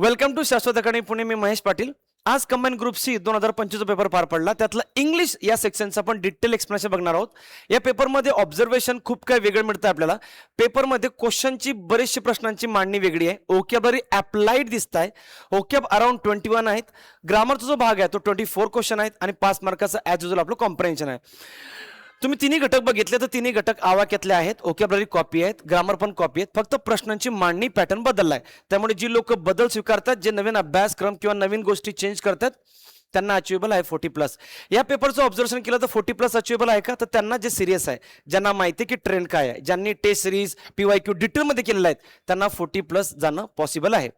Welcome to शाश्वत academy Pune. मी महेश पाटील. आज combine group C 2025 paper पार पडला. त्यातलं इंग्लिश या सेक्शनचं आपण डिटेल एक्सप्लेनेशन बघणार आहोत. या पेपरमध्ये ऑब्झर्वेशन खूप काही वेगळं मिळतं आपल्याला. पेपरमध्ये क्वेश्चनची बरेचशी प्रश्नांची मांडणी वेगळी आहे. ओकॅबलरी अप्लाइड दिसत आहे. ओकॅब अराउंड 21 आहेत. ग्रामरचा जो भाग आहे तो 24 क्वेश्चन आहेत आणि 5 मार्काचं ॲज युजल आपलं कॉम्प्रिहेन्शन आहे. तुम्ही तिन्ही घटक बघितले तर तिन्ही घटक आवाक्यातले आहेत. ओकॅबलरी कॉपी आहेत, ग्रामर पण कॉपी आहेत. फक्त प्रश्नांची मांडणी पॅटर्न बदललाय. त्यामुळे जी लोक बदल स्वीकारतात, जे नवीन अभ्यासक्रम किंवा नवीन गोष्टी चेंज करतात, त्यांना अचिवेबल आहे 40+. या पेपरचं ऑब्झर्वेशन केलं तर 40+ अचिवेबल आहे का? तर त्यांना जे सिरियस आहे, ज्यांना माहिती की ट्रेंड काय आहे, ज्यांनी टेस्ट सिरीज PYQ डिटेलमध्ये केलेलं आहेत, त्यांना 40+ जाणं पॉसिबल आहे.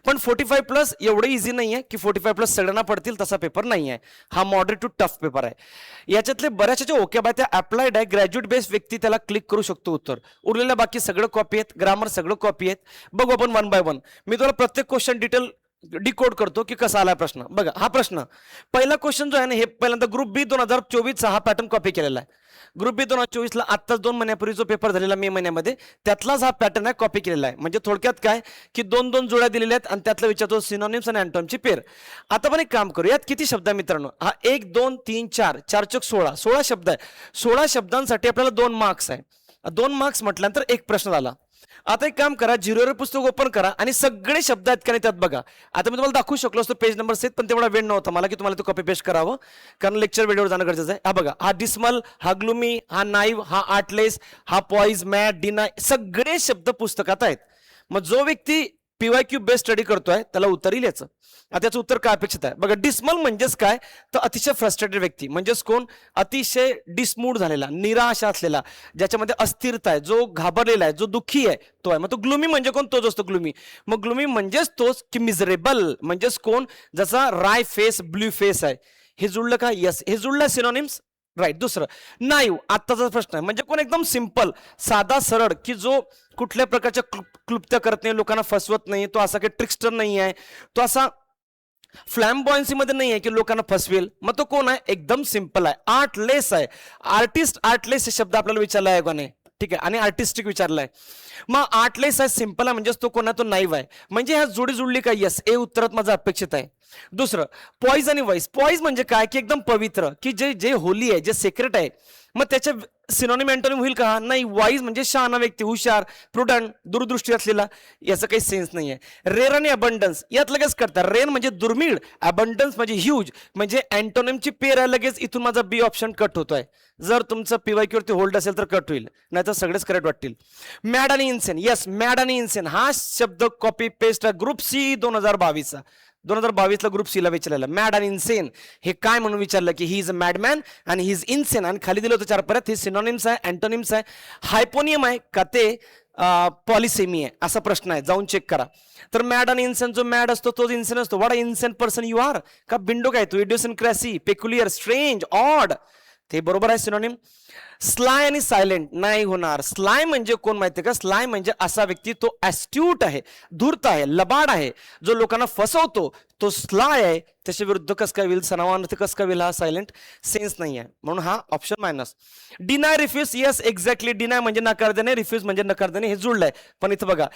पण 45+ एवढं इझी नाही आहे की 45+ सगळ्यांना पडतील तसा पेपर नाही आहे. हा मॉडरेट टू टफ पेपर आहे. याच्यातले बऱ्याचशा जे ओकॅब आहे त्या अप्लाइड आहे. ग्रॅज्युएट बेस्ड व्यक्ती त्याला क्लिक करू शकतो उत्तर. उरलेल्या बाकी सगळं कॉपी आहेत. ग्रामर सगळं कॉपी आहेत. बघू आपण 1 बाय 1. मी तुला प्रत्येक क्वेश्चन डिटेल डिकोड करतो की कसा आलाय प्रश्न. बघा हा प्रश्न, पहिला क्वेश्चन जो आहे ना, हे पहिल्यांदा ग्रुप बी 2024चा हा पॅटर्न कॉपी केलेला आहे. ग्रुप बी 2024ला आत्ताच 2 महिन्यापूर्वी जो पेपर झालेला मे महिन्यामध्ये, त्यातलाच हा पॅटर्न आहे कॉपी केलेला आहे. म्हणजे थोडक्यात काय की 2-2 जोड्या दिलेल्या आहेत आणि त्यातला विचारतो सिनोनिम्स आणि अँटोनिमची पेर. आता पण एक काम करू, यात किती शब्द आहे मित्रांनो? हा 1 2 3 4 4 चौक 16 शब्द आहे. 16 शब्दांसाठी आपल्याला 2 मार्क्स आहे. 2 मार्क्स म्हटल्यानंतर एक प्रश्न झाला. आता एक काम करा, झिरोवर पुस्तक ओपन करा आणि सगळे शब्द आहेत का नाही त्यात बघा. आता मी तुम्हाला दाखवू शकलो असतो पेज नंबर सेट, पण तेवढा वेळ नव्हता मला की तुम्हाला तो कॉपी पेस्ट करावं, कारण लेक्चर व्हिडिओवर जाणं गरजेचं आहे. हा बघा, हा डिस्मल, हा ग्लुमी, हा नाईव्ह, हा आर्टलेस, हा पॉइज, मॅट, डिनाय, सगळे शब्द पुस्तकात आहेत. मग जो व्यक्ती PYQ बेस्ड स्टडी करतोय त्याला उत्तर येईल याचं. आता याचं उत्तर काय अपेक्षित आहे बघा. डिस्मल म्हणजेच काय, तर अतिशय फ्रस्ट्रेटेड व्यक्ती, म्हणजेच कोण? अतिशय डिसमूड झालेला, निराश असलेला, ज्याच्यामध्ये अस्थिरता आहे, जो घाबरलेला आहे, जो दुःखी आहे, तो आहे. मग तो ग्लुमी म्हणजे कोण? तोच असतो ग्लुमी. मग ग्लुमी म्हणजेच तोच की मिझरेबल म्हणजेच कोण? ज्याचा राय फेस, ब्ल्यू फेस आहे. हे जुळलं का? यस, हे जुळलं. Synonyms right. दुसरं नाईव, आत्ताचा प्रश्न आहे, म्हणजे कोण? एकदम सिंपल, साधा सरळ, की जो कुठल्या प्रकारच्या क्लुप्त्या करत नाही, लोकांना फसवत नाही, तो असा काही ट्रिक्स्टर नाही आहे, तो असा फ्लॅम्बॉयन्सी मध्ये नाही आहे की लोकांना फसवेल. मग तो कोण आहे? एकदम सिंपल आहे, आर्टलेस आहे. आर्टिस्ट, आर्टलेस हे शब्द आपल्याला विचारला आहे कोणी? ठीक आहे, आणि आर्टिस्टिक विचारलाय. मग आर्टलेस आहे, सिंपल आहे, म्हणजेच तो कोण आहे? तो नाईव्ह आहे. म्हणजे ह्या जोडी जुळली का? यस, ए उत्तरात माझं अपेक्षित आहे. दुसरं पॉइज आणि वाईज. पॉइज म्हणजे काय की एकदम पवित्र, की जे जे होली आहे, जे सेक्रेट आहे. मग त्याच्या सिनोनिम अँटोनिम होईल का? नाही. वाईज म्हणजे शहाणा व्यक्ती, हुशार, प्रुडंट, दूरदृष्टी असलेला. याचा काही सेन्स नाही आहे. रेअर आणि अबंडन्स यात लगेच करतात. रेअर म्हणजे दुर्मिळ, अबंडन्स म्हणजे ह्यूज, म्हणजे अँटोनिमची पेर आहे. लगेच इथून माझा बी ऑप्शन कट होतोय. जर तुमचं PYQ वरती होल्ड असेल तर कट होईल, नाही तर सगळेच करेक्ट वाटतील. मॅड आणि इन्सेन. येस, मॅड आणि इन्सेन हा शब्द कॉपी पेस्ट ग्रुप सी 2022चा. 2022ला ग्रुप सीला विचारलेला मॅड आणि इन्सेन हे काय म्हणून विचारलं की ही इज अ मॅडमॅन आणि ही इज इन्सेन, आणि खाली दिलं होतं 4 परत. हे सिनोनिम्स आहे, अँटोनिम्स आहे, हायपोनियम आहे का ते पॉलिसेमी आहे, असा प्रश्न आहे, जाऊन चेक करा. तर मॅड आणि इन्सेन, जो मॅड असतो तोच इन्सेन असतो. What a insane person you are, का बिंडो काय तू? इडियोसिनक्रॅसी, पेक्युलियर, स्ट्रेंज, ऑड, ते बरोबर आहे सिनोनिम. स्लाय आणि सायलेंट नाही होणार. स्लाय म्हणजे कोण माहितीये का? स्लाय म्हणजे असा व्यक्ती, तो ॲस्ट्यूट आहे, धूर्त आहे, लबाड आहे, जो लोकांना फसवतो, तो स्लाय आहे. त्याच्या विरुद्ध कस काय होईल? सनावान कस काय होईल? हा सायलेंट, सेन्स नाही आहे, म्हणून हा option minus. Deny, refuse. Yes, exactly. Deny म्हणजे नकार देणे, रिफ्यूज म्हणजे नकार देणे, हे जुळलंय. पण इथं बघा,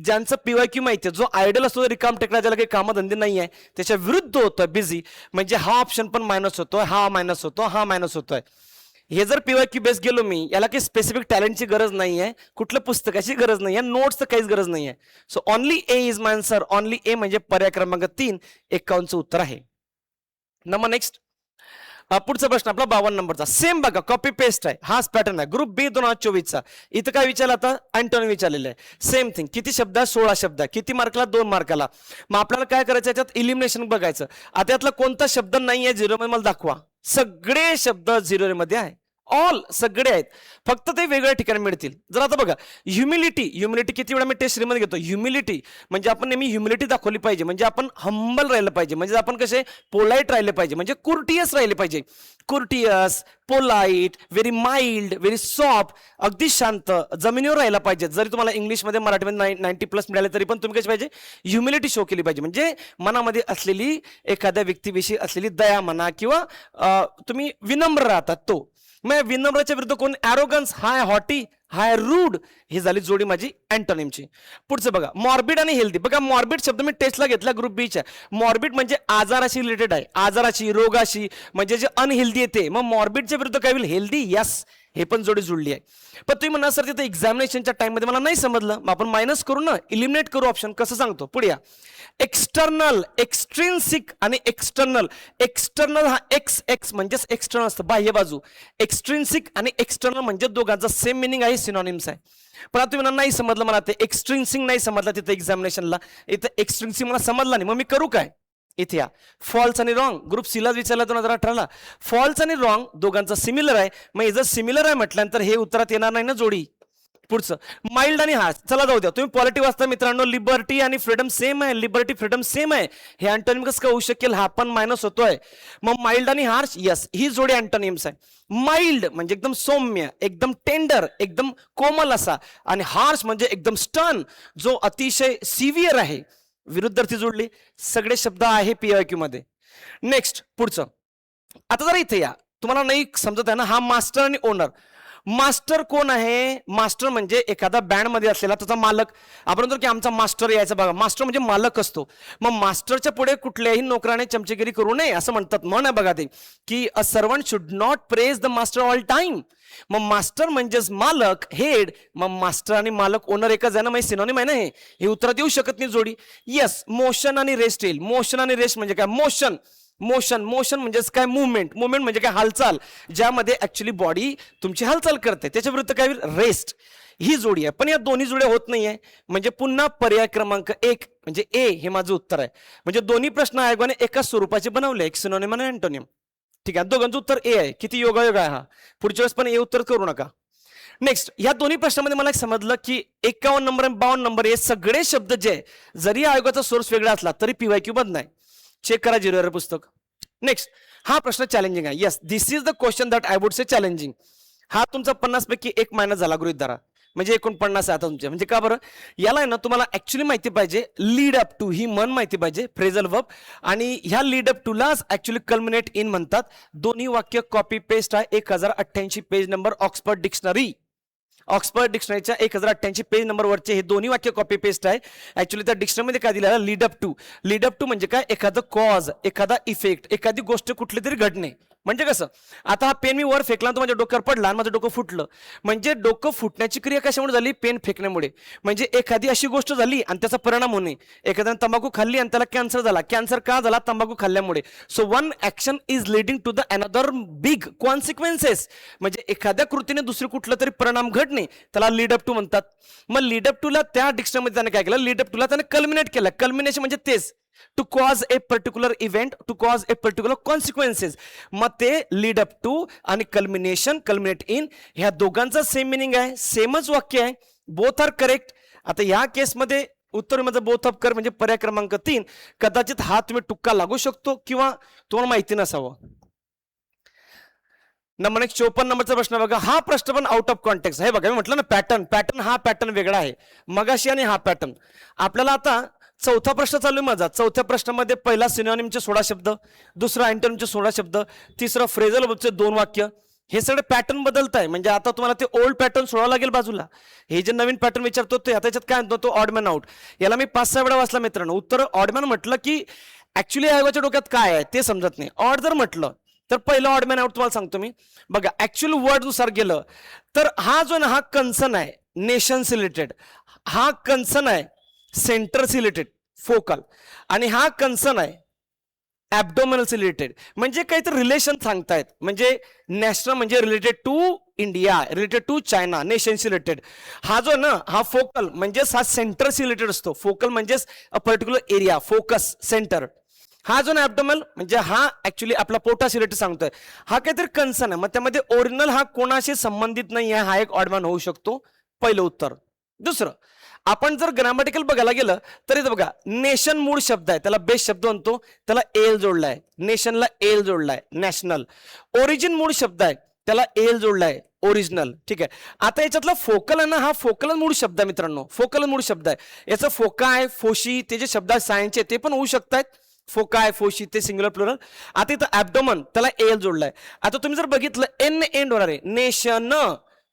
ज्यांचं PYQ माहिती आहे, जो आयडल असतो, रिकाम टेकला, ज्याला काही कामधंदे नाही आहे, त्याच्या विरुद्ध होतोय बिझी, म्हणजे हा ऑप्शन पण मायनस होतोय, हा मायनस होतो, हा मायनस होतोय. हे जर PYQ बेस गेलो मी, याला काही स्पेसिफिक टॅलेंटची गरज नाही आहे, कुठल्या पुस्तकाची गरज नाही आहे, नोट्सचं काहीच गरज नाही आहे. So only A is my answer. Only A म्हणजे पर्याय क्रमांक 3 51चं उत्तर आहे. नंबर नेक्स्ट, पुढचा प्रश्न आपला 52 नंबरचा. सेम बघा, कॉपी पेस्ट आहे, हाच पॅटर्न आहे. ग्रुप बी 2024चा. इथं काय विचारलं? आता अँटोनिम विचारलेलं आहे. Same thing. किती शब्द? 16 शब्द. किती मार्काला? 2 मार्काला. मग आपल्याला काय करायचं? याच्यात इलिमिनेशन बघायचं. आता यातला कोणता शब्द नाही आहे झिरो मध्ये मला दाखवा. सगळे शब्द झिरो मध्ये आहे. ऑल सगळे आहेत, फक्त ते वेगळ्या ठिकाणी मिळतील. जर आता बघा, ह्युमिलिटी. ह्युमिलिटी किती वेळा मी टेस्ट मध्ये घेतो. ह्युमिलिटी म्हणजे आपण नेहमी ह्युमिलिटी दाखवली पाहिजे, म्हणजे आपण हंबल राहिलं पाहिजे, म्हणजे आपण कसे पोलाईट राहिले पाहिजे, म्हणजे कुर्टियस राहिले पाहिजे. Courteous, polite, very mild, very soft, अगदी शांत, जमिनीवर राहायला पाहिजे. जरी तुम्हाला इंग्लिशमध्ये, मराठीमध्ये 90+ मिळाले तरी पण तुम्ही कशी पाहिजे? ह्युमिलिटी शो केली पाहिजे, म्हणजे मनामध्ये असलेली एखाद्या व्यक्तीविषयी असलेली दया म्हणा, किंवा तुम्ही विनम्र राहतात तो. मग विनम्रच्या विरुद्ध कोण? ॲरोगन्स. हाय हॉटी, हाय रूड, ही झाली जोडी माझी अँटोनिमची. पुढचं बघा, मॉर्बिड आणि हेल्दी. बघा मॉर्बिड शब्द मी टेस्टला घेतला ग्रुप बीच्या. मॉर्बिड म्हणजे आजाराशी रिलेटेड आहे, आजाराशी, रोगाशी, म्हणजे जे अनहेल्दी येते. मग मॉर्बिडच्या विरुद्ध काय होईल? हेल्दी. यस, हे पण जोडी जुळली आहे. पण तुम्ही म्हणा सर तिथे एक्झामिनेशनच्या टाइममध्ये मला नाही समजलं, मग आपण मायनस करू ना, इलिमिनेट करू ऑप्शन. कसं सांगतो, पुढे या. एक्सटर्नल, एक्स्ट्रिन्सिक आणि एक्सटर्नल. एक्सटर्नल हा एक्स एक्स म्हणजेच एक्सटर्नल असतं, बाह्य बाजू. एक्स्ट्रिन्सिक आणि एक्सटर्नल म्हणजे दोघांचा सेम मिनिंग आहे, सिनॉनिम्स आहे. पण आता तुम्ही नाही समजलं, मला ते एक्स्ट्रिन्सिक नाही समजलं तिथे एक्झामिनेशनला, इथं एक्स्ट्रिन्सिक मला समजला नाही, मग मी करू काय? इथे या, फॉल्स आणि रॉंग. ग्रुप सीला विचारला 2018ला. फॉल्स आणि रॉंग दोघांचा सिमिलर आहे, मग हे जर सिमिलर आहे म्हटल्यानंतर हे उत्तरात येणार नाही ना जोडी. पुढचं, माइल्ड आणि हार्श. चला जाऊ द्या, तुम्ही पॉलिटी वाचता मित्रांनो. लिबर्टी आणि फ्रीडम सेम आहे, लिबर्टी फ्रीडम सेम आहे. हे अँटोनिम कसं होऊ शकेल? हा पण मायनस होतोय. मग माइल्ड आणि हार्श, यस, ही जोडी अँटोनिम्स आहे. माइल्ड म्हणजे एकदम सौम्य, एकदम टेंडर, एकदम कोमल असा, आणि हार्श म्हणजे एकदम स्टर्न, जो अतिशय सिव्हिअर आहे. विरुद्धार्थी जोडली. सगळे शब्द आहे पीआयक्यू मध्ये. नेक्स्ट, पुढचं. आता जरा इथे या, तुम्हाला नाही समजत आहे ना, हा मास्टर आणि ओनर. मास्टर कोण आहे? मास्टर म्हणजे एखादा बँड मध्ये असलेला त्याचा मालक. आपण म्हणतो की आमचा मास्टर यायचा. बघा, मास्टर म्हणजे मालक असतो. मग मास्टरच्या पुढे कुठल्याही नोकराने चमचेगिरी करू नये असं म्हणतात. म्हण आहे बघा ते, की a servant should not praise the master all time. मग मास्टर म्हणजेच मालक, हेड. मग मास्टर आणि मालक, ओनर एकच आहे ना, मग सिनोनिम आहे ना हे उत्तरात येऊ शकत नाही जोडी. येस, मोशन आणि रेस्ट येईल. मोशन आणि रेस्ट म्हणजे काय? मोशन, मोशन, मोशन म्हणजेच काय? मुवमेंट. मुवमेंट म्हणजे काय? हालचाल, ज्यामध्ये ऍक्च्युली बॉडी तुमची हालचाल करते. त्याच्या विरुद्ध काय? रेस्ट. ही जोडी आहे. पण या दोन्ही जोड्या होत नाहीये, म्हणजे पुन्हा पर्याय क्रमांक 1 म्हणजे ए हे माझं उत्तर आहे. म्हणजे दोन्ही प्रश्न आयोगाने एकाच स्वरूपाचे बनवले, एक सिनोनिम आणि अँटोनिम. ठीक आहे, दोघांचं उत्तर ए आहे. किती योगायोग आहे हा. पुढच्या वेळेस पण ए उत्तर करू नका. नेक्स्ट, या दोन्ही प्रश्नामध्ये मला एक समजलं की 51 नंबर आणि 52 नंबर हे सगळे शब्द जे जरी आयोगाचा सोर्स वेगळा असला तरी पीवायक्यू बंद नाही. चेक करा 0 पुस्तक. नेक्स्ट, हा प्रश्न चॅलेंजिंग आहे. Yes, this is the question that I would say challenging. हा तुमचा 50 पैकी 1 मायनस झाला गृहीत धरा, म्हणजे 49 आहे आता तुमचे. म्हणजे का बरं? याला आहे ना, तुम्हाला ऍक्च्युली माहिती पाहिजे, लीड अप टू ही मन माहिती पाहिजे, फ्रेझल वर्ब. आणि ह्या लीड अप टू लाच ऍक्च्युली कल्मिनेट इन म्हणतात. दोन्ही वाक्य कॉपी पेस्ट आहे. 1088 page number Oxford dictionary. Oxford डिक्शनरीच्या 1088 पेज नंबरवरचे हे दोन्ही वाक्य कॉपी पेस्ट आहे. ऍक्च्युली त्या डिक्शनरीमध्ये काय दिलेलं? Lead up to. Lead up to म्हणजे काय? एखादं कॉज, एखादा इफेक्ट, एखादी गोष्ट कुठली तरी घडणे. म्हणजे कसं? आता हा पेन मी वर फेकला, तो माझ्या डोक्यावर पडला आणि माझं डोकं फुटलं. म्हणजे डोकं फुटण्याची क्रिया कशामुळे झाली? पेन फेकण्यामुळे. म्हणजे एखादी अशी गोष्ट झाली आणि त्याचा परिणाम होणे. एखाद्याने तंबाखू खाल्ली आणि त्याला कॅन्सर झाला. कॅन्सर का झाला? तंबाखू खाल्ल्यामुळे. So one action is leading to the another big consequences. म्हणजे एखाद्या कृतीने दुसरी कुठला तरी परिणाम घडणे, त्याला लीड अप टू म्हणतात. मग लीड अप टूला त्या डिक्शनरीमध्ये त्याने काय केलं? लीड अप टूला त्याने कल्मिनेट केलं. कल्मिनेशन म्हणजे तेच, to cause a particular event, to cause a particular consequences. मग ते लीड अप टू आणि कल्मिनेशन, कल्मिनेट इन, ह्या दोघांचा सेम मिनिंग आहे, सेमच वाक्य आहे. Both are correct. आता या केसमध्ये उत्तर माझं बोथ ऑफ कर म्हणजे पर्याय क्रमांक 3. कदाचित हा तुम्ही टुक्का लागू शकतो किंवा तुम्हाला माहिती नसावं. नंबर 54 नंबरचा प्रश्न बघा. हा प्रश्न पण आउट ऑफ कॉन्टेक्स्ट आहे. बघा, मी म्हटलं ना पॅटर्न, पॅटर्न हा पॅटर्न वेगळा आहे मगाशी आणि हा पॅटर्न. आपल्याला आता चौथा प्रश्न चालू आहे माझा. चौथ्या प्रश्नामध्ये पहिला सिनोनिमचे 16 शब्द, दुसरा अँटोनिमचे 16 शब्द, तिसरा फ्रेझल वर्बचे 2 वाक्य. हे सगळे पॅटर्न बदलत आहे. म्हणजे आता तुम्हाला ते ओल्ड पॅटर्न सोडावं लागेल बाजूला. हे जे नवीन पॅटर्न विचारतो ते आता याच्यात काय म्हणतो? तो ऑडमॅन आउट. याला मी 5-6 वेळा वाचला मित्रांनो. उत्तर ऑडमॅन म्हटलं की ऍक्च्युली आयोगाच्या डोक्यात काय आहे ते समजत नाही. ऑड जर म्हटलं तर पहिलं ऑडमॅन आउट तुम्हाला सांगतो मी. बघा, ऍक्च्युअल वर्ड नुसार गेलं तर हा जो ना, हा कन्सर्न आहे नेशन्स रिलेटेड, हा कन्सर्न आहे सेंटर्स रिलेटेड फोकल, आणि हा कन्सर्न आहे ऍब्डोमिनल्स रिलेटेड. म्हणजे काहीतरी रिलेशन सांगतायत. म्हणजे नॅशनल म्हणजे related to India, related to China, nations related. हा जो ना, हा फोकल म्हणजेच हा सेंटर्स रिलेटेड असतो. फोकल म्हणजेच a particular area, focus, centre. हा जो ना ऍब्डोमल म्हणजे हा ऍक्च्युली आपला पोटाशी रिलेटेड सांगतोय. हा काहीतरी कन्सर्न आहे. मग त्यामध्ये ओरिजिनल हा कोणाशी संबंधित नाही आहे, हा एक ऑडमॅन होऊ शकतो. पहिलं उत्तर. दुसरं, आपण जर ग्रामॅटिकल बघायला गेलं तर इथं बघा, नेशन मूळ शब्द आहे, त्याला बेस शब्द म्हणतो, त्याला एल जोडलाय. नेशनला एल जोडलाय, नॅशनल. ओरिजिन मूळ शब्द आहे, त्याला एल जोडलाय, ओरिजिनल. ठीक आहे. आता याच्यातला फोकल आहे ना, हा फोकल मूळ शब्द आहे मित्रांनो. फोकल मूळ शब्द आहे. याचं फोकाय, फोशी, ते जे शब्द आहेत सायन्सचे ते पण होऊ शकतात. फोकाय, फोशी, ते सिंग्युलर प्लुरल. आता इथं ऍब्डोमन, त्याला एल जोडलाय. आता तुम्ही जर बघितलं एन एंड होणार आहे. नेशन,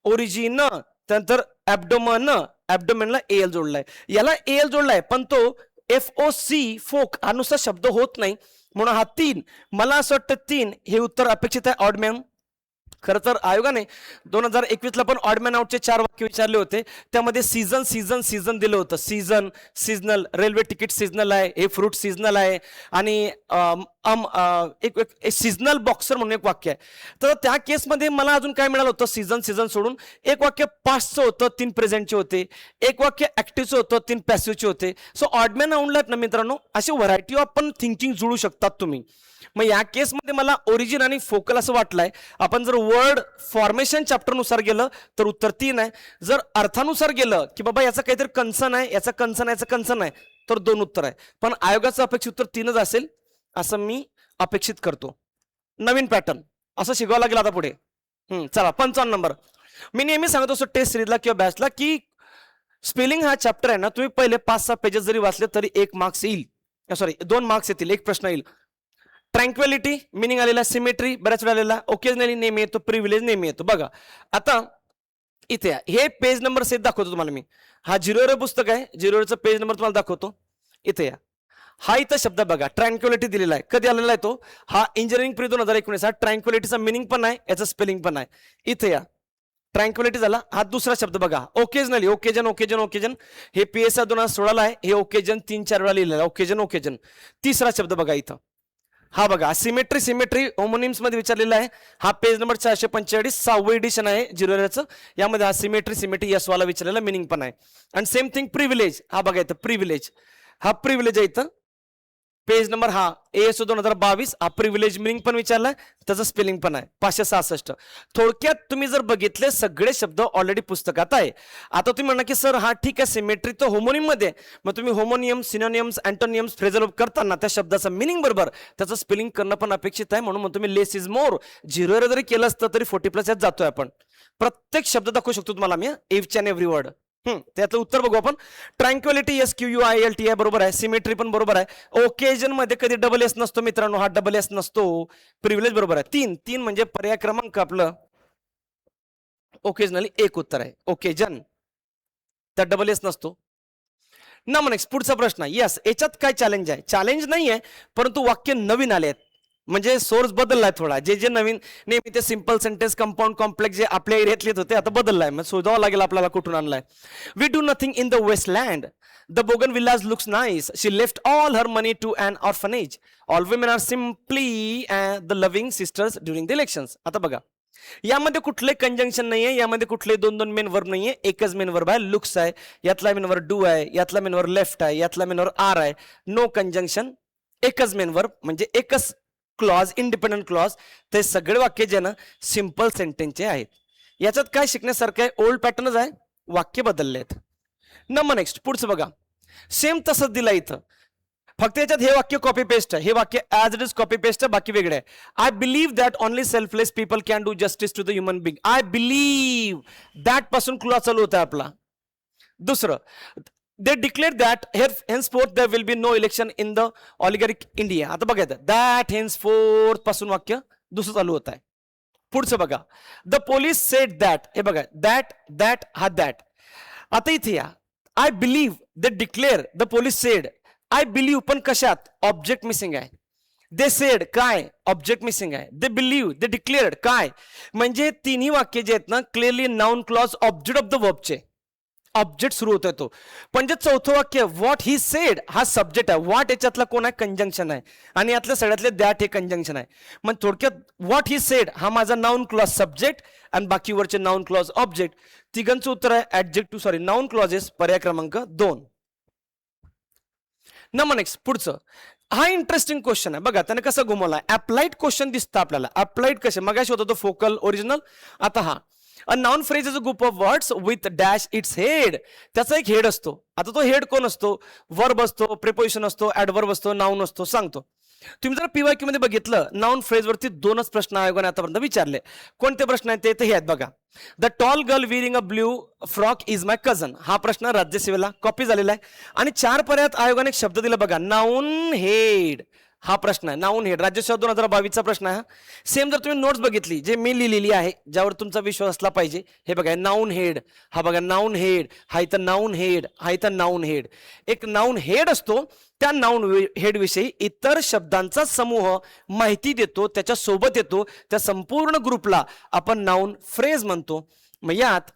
ओरिजिन, त्यानंतर ऍब्डोमन, ऍब्डोमेनला एल जोडलाय, याला एल जोडलाय, पण तो FOC फोक हा नुसता शब्द होत नाही, म्हणून हा 3. मला असं वाटतं 3 हे उत्तर अपेक्षित आहे ऑडमॅन. खरं तर आयोगाने 2021ला पण ऑडमॅन आउटचे 4 वाक्य विचारले होते, त्यामध्ये सीझन सीझन सीझन दिलं होतं. Season, seasonal, railway ticket seasonal आहे, हे फ्रूट सीझनल आहे, आणि एक सीझनल बॉक्सर म्हणून एक वाक्य आहे. तर त्या केसमध्ये मला अजून काय मिळालं होतं, सीझन सीझन सोडून एक वाक्य पास्टचं होतं, 3 प्रेझेंटचे होते, एक वाक्य ऍक्टिव्हचं होतं, 3 पॅसिव्हचे होते. सो ऑडमॅन आउटला ना मित्रांनो, अशी व्हरायटी ऑफ पण थिंकिंग जुळू शकतात तुम्ही. मग या केसमध्ये मला ओरिजिन आणि फोकल असं वाटलंय. आपण जर वर्ड फॉर्मेशन चॅप्टरनुसार गेलं तर उत्तर 3 आहे. जर अर्थानुसार गेलं की बाबा याचा काहीतरी कन्सर्न आहे, याचा कन्सर्न आहे, याचा कन्सर्न आहे, तर 2 उत्तर आहे. पण आयोगाचं अपेक्षित उत्तर 3च असेल असं मी अपेक्षित करतो. नवीन पॅटर्न असं शिकवावं लागेल आता पुढे. चला 55 नंबर. मी नेहमी सांगत असतो टेस्ट सिरीजला किंवा बॅचला की स्पेलिंग हा चॅप्टर आहे ना, तुम्ही पहिले 5-6 पेजेस जरी वाचले तरी 1 मार्क्स येईल, सॉरी 2 मार्क्स येतील, 1 प्रश्न येईल. ट्रँक्वेलिटी मिनिंग आलेला, सिमेट्री बऱ्याच वेळा आलेला, ओकेजनली नेहमी येतो, प्रिव्हिलेज नेहमी येतो. बघा आता इथे हे पेज नंबर सेट दाखवतो तुम्हाला मी. हा 0 पुस्तक आहे, 0चं पेज नंबर तुम्हाला दाखवतो. इथे या, हा इथं शब्द बघा, ट्रँक्युलिटी दिलेला आहे. कधी आलेला आहे तो? हा इंजिनिअरिंग प्री 2019. हा ट्रँक्युलिटीचा मिनिंग पण आहे, याचं स्पेलिंग पण आहे. इथे या, ट्रँक्युलिटी झाला. हा दुसरा शब्द बघा, ओकेजनली, ओकेजन ओकेजन ओकेजन, हे PSI 2016ला आहे. हे ओकेजन 3-4 वेळा लिहिलेलं आहे, ओकेजन ओकेजन. तिसरा शब्द बघा इथं, हा बघा सिमेट्री, सिमेट्री होमोनिम्स मध्ये विचारलेला आहे. हा पेज नंबर 445, 6वे एडिशन आहे 0चं. यामध्ये हा सिमेट्री, सिमेट्री यस वाला विचारलेला, मिनिंग पण आहे. आणि सेम थिंग प्रिव्हिलेज, हा बघा इथं प्रिव्हिलेज, हा प्रिव्हिलेज आहे इथं पेज नंबर, हा ASO 2022. हा प्रिव्हिलेज मिनिंग पण विचारलाय, त्याचं स्पेलिंग पण आहे. 566. थोडक्यात तुम्ही जर बघितले सगळे शब्द ऑलरेडी पुस्तकात आहे. आता तुम्ही म्हणा की सर हा ठीक आहे, सिमेट्री तर होमोनिम मध्ये, मग तुम्ही होमोनियम, सिनोनियम्स, अँटोनियम्स, फ्रेझल करताना त्या शब्दाचं मिनिंग बरोबर त्याचं स्पेलिंग करणं पण अपेक्षित आहे. म्हणून तुम्ही लेस इज मोर 0 जरी केलं असतं तरी 40+ यात जातोय आपण. प्रत्येक शब्द दाखवू शकतो तुम्हाला मी, एव्हच अँड एव्हरी वर्ड. त्याचं उत्तर बघू आपण. ट्रँक्युलिटी SQUILTI बरोबर आहे, सिमेट्री पण बरोबर आहे. ओकेजन मध्ये कधी डबल एस नसतो मित्रांनो, हा डबल एस नसतो. प्रिव्हिलेज बरोबर आहे. 3 म्हणजे पर्याय क्रमांक आपलं ओकेजनली 1 उत्तर आहे. ओकेजन त्यात डबल एस नसतो. ना मग नेक्स्ट पुढचा प्रश्न. यस, याच्यात काय चॅलेंज आहे? चॅलेंज नाही आहे, परंतु वाक्य नवीन आले आहेत, म्हणजे सोर्स बदललाय थोडा. जे नवीन नेहमी ते सिंपल सेंटेन्स, कंपाऊंड, कॉम्प्लेक्स जे आपल्या एरियात लिहित होते आता बदललाय. मग शोधावं लागेल आपल्याला कुठून आणलाय. We do nothing in the wasteland. The bougainvilleas looks nice. She left all her money to an orphanage. All women are simply the loving sisters during the elections. आता बघा, यामध्ये कुठले कंजंक्शन नाहीये, यामध्ये कुठले 2-2 मेन वर्ब नाहीये, एकच main verb आहे, लुक्स आहे. यातला मेन वर्ब डू आहे, यातला मेन वर्ब लेफ्ट आहे, यातला मेन वर्ब आर आहे. नो कंजंक्शन, एकच मेन वर्ब, म्हणजे एकच क्लॉज, इंडिपेंडंट क्लॉज. ते सगळे वाक्य जे ना सिंपल सेंटेन्सचे आहेत. याच्यात काय शिकण्यासारखं आहे? ओल्ड पॅटर्नच आहे, वाक्य बदलले आहेत. नंबर नेक्स्ट पुढचं बघा, सेम तसंच दिलं इथं, फक्त याच्यात हे वाक्य कॉपी पेस्ट आहे, हे वाक्य as it is copy paste आहे, बाकी वेगळे आहे. I believe that only selfless people can do justice to the human being. I believe that पासून क्लॉज चालू होता आपला. दुसरं, they declared that henceforth there will be no election in the oligarchic India. आता बघा, that henceforth पासून वाक्य दुसरं चालू होत आहे. पुढचं बघा, the police said that. हे बघा, that हा that. आता इथे या, I believe they declare, the police said. I believe पण कशात? ऑब्जेक्ट मिसिंग आहे. they said काय? ऑब्जेक्ट मिसिंग आहे. they believe, they declared काय? म्हणजे तिन्ही वाक्य जे आहेत ना clearly noun clause object of the वर्बचे ऑब्जेक्ट सुरू होतोय तो. पण जे चौथं वाक्य व्हॉट ही सेड हा सब्जेक्ट आहे, व्हॉट याच्यातला कोण आहे? कंजंक्शन आहे, आणि यातल्या सगळ्यातले दॅट हे कंजंक्शन आहे. मग थोडक्यात व्हॉट ही सेड हा माझा नाउन क्लॉज सब्जेक्ट आणि बाकीवरचे नाउन क्लॉज ऑब्जेक्ट. तिघांचं उत्तर आहे ऍडजेक्टिव्ह, सॉरी नाउन क्लॉजेस, पर्याय क्रमांक 2. नंबर नेक्स्ट पुढचं, हा इंटरेस्टिंग क्वेश्चन आहे बघा, त्याने कसं घुमवलाय. अप्लाइड क्वेश्चन दिसतं आपल्याला. अप्लाइड कसे? मगाशी होता तो फोकल, ओरिजिनल. आता हा a noun phrase is a group of words with dash its head. त्याचा एक हेड असतो. आता तो हेड कोण असतो? वर्ब असतो, प्रिपोजिशन असतो, ऍडवर्ब असतो, नाउन असतो. सांगतो, तुम्ही जर PYQ मध्ये बघितलं, नाउन फ्रेज वरती 2च प्रश्न आयोगाने आतापर्यंत विचारले. कोणते प्रश्न आहेत ते हे आहेत बघा. The tall girl wearing a blue frock is my cousin. हा प्रश्न राज्यसेवेला कॉपी झालेला आहे. आणि 4 पर्यायात आयोगाने एक शब्द दिला बघा, नाउन हेड. हा प्रश्न आहे. नाऊन हेड राज्यसेवा 2022चा प्रश्न आहे. सेम जर तुम्ही नोट्स बघितली जे मी लिहिलेली आहे, ज्यावर तुमचा विश्वास असला पाहिजे, हे बघा नाऊन हेड, हा बघा नाऊन हेड, हा इथं नाऊन हेड, हा इथं नाऊन हेड. एक नाऊन हेड असतो, त्या नाऊन हेड विषयी इतर शब्दांचा समूह माहिती देतो, त्याच्या सोबत येतो, त्या संपूर्ण ग्रुपला आपण नाऊन फ्रेज म्हणतो. मग यात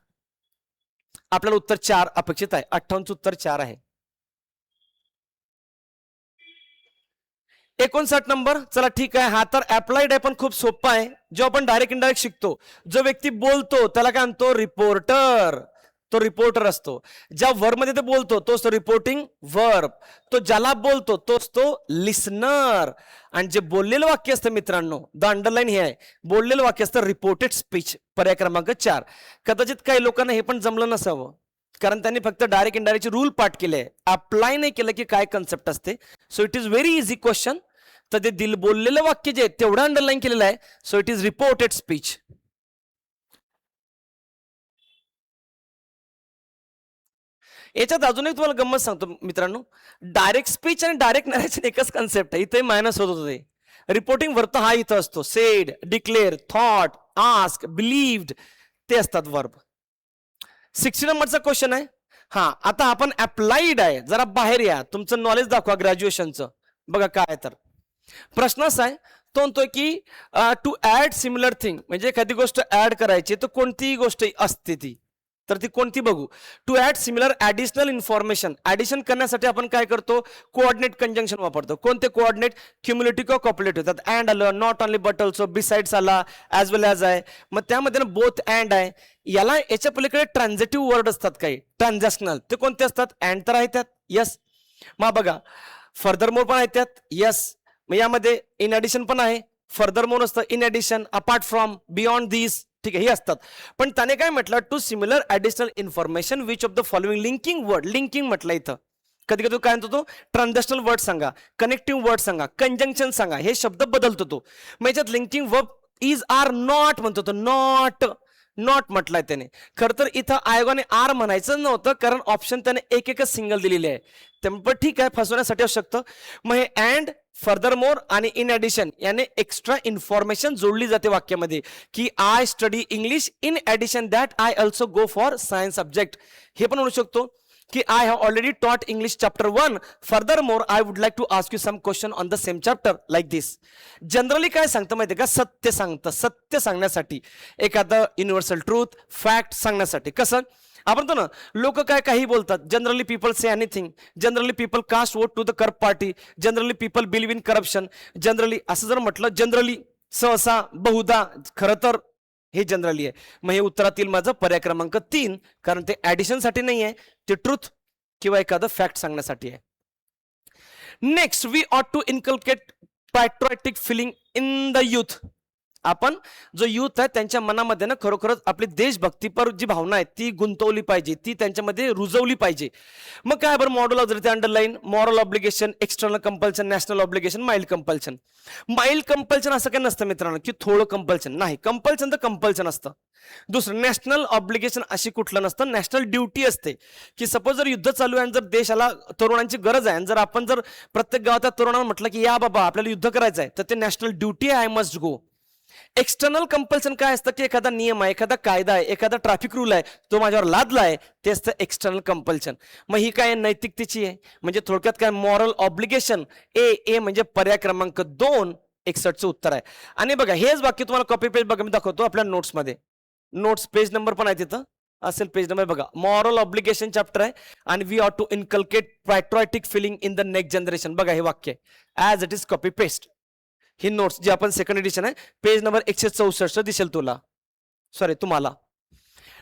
आपल्याला उत्तर 4 अपेक्षित आहे. 58 उत्तर 4 आहे. 59 नंबर, चला ठीक आहे. हा तर अप्लाइड आहे पण खूप सोपा आहे. जो आपण डायरेक्ट इनडायरेक्ट शिकतो, जो व्यक्ती बोलतो त्याला काय म्हणतो, रिपोर्टर. तो रिपोर्टर असतो. ज्या वर्ब मध्ये ते बोलतो तोच तो रिपोर्टिंग वर्ब. तो ज्याला बोलतो तोच तो लिसनर. आणि जे बोललेलं वाक्य असतं मित्रांनो, द अंडरलाईन हे आहे, बोललेलं वाक्य असतं रिपोर्टेड स्पीच. पर्याय क्रमांक 4. कदाचित काही लोकांना हे पण जमलं नसावं, कारण त्यांनी फक्त डायरेक्ट इनडायरेक्टचे रूल पाठ केले, अप्लाय नाही केलं की काय कन्सेप्ट असते. So it is very easy question. तर ते दिल बोललेलं वाक्य जे तेवढं अंडरलाईन केलेलं आहे. So it is reported speech. याच्यात अजून एक तुम्हाला गंमत सांगतो मित्रांनो, डायरेक्ट स्पीच आणि डायरेक्ट नरेशन एकच कन्सेप्ट आहे. इथे मायनस होत होते. रिपोर्टिंग वर्ब हा इथं असतो. Sed, declare, thought, ask, believed ते असतात वर्ब. 60 नंबरचा क्वेश्चन आहे. हा आता आपण अप्लाइड आहे, जरा बाहेर या, तुमचं नॉलेज दाखवा ग्रॅज्युएशनचं. बघा काय तर प्रश्न असा आहे, तो म्हणतोय की टू ऍड सिमिलर थिंग, म्हणजे एखादी गोष्ट ऍड करायची तर कोणतीही गोष्ट असते ती, तर ती कोणती बघू. To add similar additional information, addition करण्यासाठी आपण काय करतो, कोऑर्डिनेट कंजंक्शन वापरतो. कोणते कोऑर्डिनेट, क्युम्युलेटिव्ह किंवा कॉपलेटिव्ह. त्यात अँड आलं, not only but also, besides आला, ऍज वेल ॲज आहे. मग त्यामध्ये बोथ अँड आहे. याला याच्या पलीकडे ट्रान्झिटिव्ह वर्ड असतात काही, ट्रान्झॅक्शनल, ते कोणते असतात, अँड तर आहे त्यात, यस. मग बघा फर्दर मोर पण आहे त्यात, यस. मग यामध्ये इन ऍडिशन पण आहे, फर्दर मोर असतं, in addition, apart from, beyond this, ठीक आहे, हे असतात. पण त्याने काय म्हटलं, to similar additional information which of the following linking word, linking म्हटलं इथं. कधी कधी काय म्हणतो तो, ट्रान्झॅक्शनल वर्ड सांगा, कनेक्टिव्ह वर्ड सांगा, कंजंक्शन सांगा, हे शब्द बदलतो तो. मग याच्यात linking verb is are not म्हणतो तो, नॉट, नॉट म्हटलंय त्याने. खरं तर इथं आयोगाने आर म्हणायचं नव्हतं, कारण ऑप्शन त्याने एक एकच सिंगल दिलेले आहे. त्यामुळे ठीक आहे, फसवण्यासाठी असू शकतं. मग हे अँड, फर्दर मोर आणि इन ऍडिशन याने एक्स्ट्रा इन्फॉर्मेशन जोडली जाते वाक्यामध्ये, की I study English in addition that I also go for science subject. हे पण म्हणू शकतो की I have already taught English chapter 1, furthermore I would like to ask you some question on the same chapter, like this. Generally काय सांगतं माहितीये का, सत्य सांगतं. सत्य सांगण्यासाठी, एखादं युनिव्हर्सल ट्रूथ, फॅक्ट सांगण्यासाठी. कसं आपण तो ना, लोक काय काही बोलतात. Generally people say anything, generally people cast vote to the corrupt party, generally people believe in corruption, generally असं जर म्हटलं, जनरली, सहसा, बहुधा, खरं तर, हे जनरली आहे. मग हे उत्तरातील माझं पर्याय क्रमांक 3, कारण ते ऍडिशनसाठी नाही आहे, ते ट्रूथ किंवा एखादं फॅक्ट सांगण्यासाठी आहे. Next, we ought to inculcate patriotic feeling in the youth. आपण जो युथ आहे त्यांच्या मनामध्ये ना खरोखरच आपली देशभक्तीपर जी भावना आहे ती गुंतवली पाहिजे, ती त्यांच्यामध्ये रुजवली पाहिजे. मग काय बरं, model of underline, moral obligation, external compulsion, national obligation, mild compulsion. Mild compulsion असं काही नसतं मित्रांनो, की थोडं कंपल्शन नाही. कंपल्शन तर कंपल्शन असतं. दुसरं नॅशनल ऑब्लिगेशन अशी कुठलं नसतं, नॅशनल ड्युटी असते. की सपोज जर युद्ध चालू आहे आणि जर देशाला तरुणांची गरज आहे, आणि जर आपण जर प्रत्येक गावात तरुणांना म्हटलं की या बाबा आपल्याला युद्ध करायचं आहे, तर ते नॅशनल ड्युटी आहे, I must go. External compulsion काय असतं, की एखादा नियम आहे, एखादा कायदा आहे, एखादा ट्रॅफिक रूल आहे, तो माझ्यावर लादला आहे, ते असतं एक्सटर्नल कंपल्शन. मग ही काय नैतिकतेची आहे, म्हणजे थोडक्यात काय, मॉरल ऑब्लिगेशन. ए म्हणजे पर्याय क्रमांक 2, 61चं उत्तर आहे. आणि बघा हेच वाक्य तुम्हाला कॉपी पेज बघा मी दाखवतो आपल्या नोट्समध्ये. नोट्स पेज नंबर पण आहे तिथं, असेल पेज नंबर बघा. मॉरल ऑब्लिगेशन चॅप्टर आहे, आणि we ought to inculcate patriotic feeling in the next generation. बघा हे वाक्य as it is copy paste. ही नोट्स जी आपण सेकंड एडिशन आहे, पेज नंबर 164 दिसेल तुला, सॉरी तुम्हाला.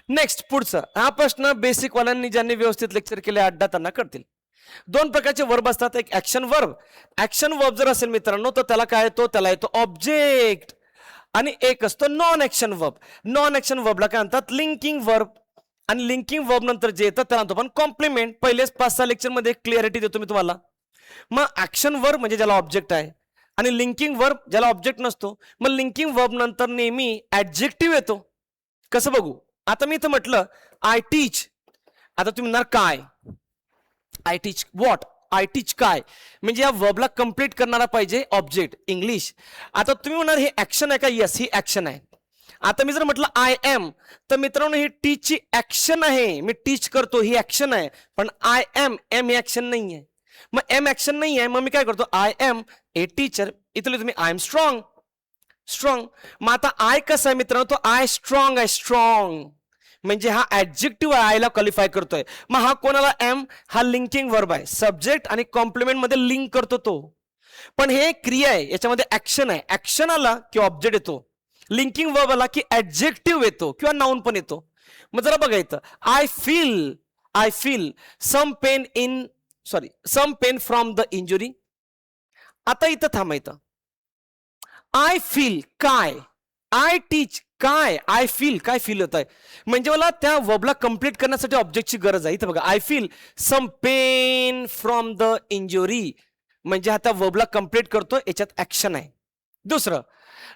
नेक्स्ट पुढचं, हा प्रश्न बेसिक वाल्यांनी ज्यांनी व्यवस्थित लेक्चर केले अड्डा त्यांना करतील. 2 प्रकारचे वर्ब असतात, एक ऍक्शन वर्ब. ऍक्शन वर्ब जर असेल मित्रांनो तर त्याला काय येतो, त्याला येतो ऑब्जेक्ट. आणि एक असतो non action verb. Non action वर्बला काय म्हणतात, लिंकिंग वर्ब. आणि लिंकिंग वर्ब नंतर जे येतं त्याला म्हणतो आपण कॉम्प्लिमेंट. पहिलेच 5-6 लेक्चर मध्ये क्लिअरिटी देतो मी तुम्हाला. मग ऍक्शन वर्ब म्हणजे ज्याला ऑब्जेक्ट आहे, आणि लिंकिंग वर्ब ज्याला ऑब्जेक्ट नसतो. मग लिंकिंग वर्ब नंतर नेहमी ऍडजेक्टिव्ह येतो. कसं बघू, आता मी इथं म्हटलं आय टीच, आता तुम्ही म्हणणार काय, I teach what, I teach काय, म्हणजे या वर्बला कंप्लीट करणारा पाहिजे ऑब्जेक्ट इंग्लिश. आता तुम्ही म्हणणार हे ऍक्शन आहे का? येस, ही ऍक्शन आहे. आता मी जर म्हटलं आय एम, तर मित्रांनो ही टीचची ऍक्शन आहे, मी टीच करतो ही ऍक्शन आहे. पण आय एम, एम ही ऍक्शन नाही आहे. मग एम ऍक्शन नाही आहे, मग मी काय करतो? I am a teacher. इथले तुम्ही आय एम स्ट्रॉंग, स्ट्रॉंग. मग आता आय कसं आहे मित्रांनो? तो आय स्ट्रॉंग आहे, स्ट्रॉंग म्हणजे हा ऍडजेक्टिव्ह आहे, आयला क्वालिफाय करतोय. मग हा कोणाला? एम. हा लिंकिंग वर्ब आहे, सब्जेक्ट आणि कॉम्प्लिमेंट मध्ये लिंक करतो तो. पण हे क्रिया आहे, याच्यामध्ये ऍक्शन आहे. ऍक्शन आला की ऑब्जेक्ट येतो, लिंकिंग वर्ब आला की ऍडजेक्टिव्ह येतो किंवा नाउन पण येतो. मग जरा बघा इथं, I feel some pain from the injury. आता इथं थांबा, इथं आय फील काय, आय टीच काय, आय फील काय फील होत आहे, म्हणजे मला त्या वर्बला कंप्लीट करण्यासाठी ऑब्जेक्टची गरज आहे. इथं बघा, I feel some pain from the injury, म्हणजे हा त्या वर्बला कंप्लीट करतो, याच्यात ऍक्शन आहे. दुसरं,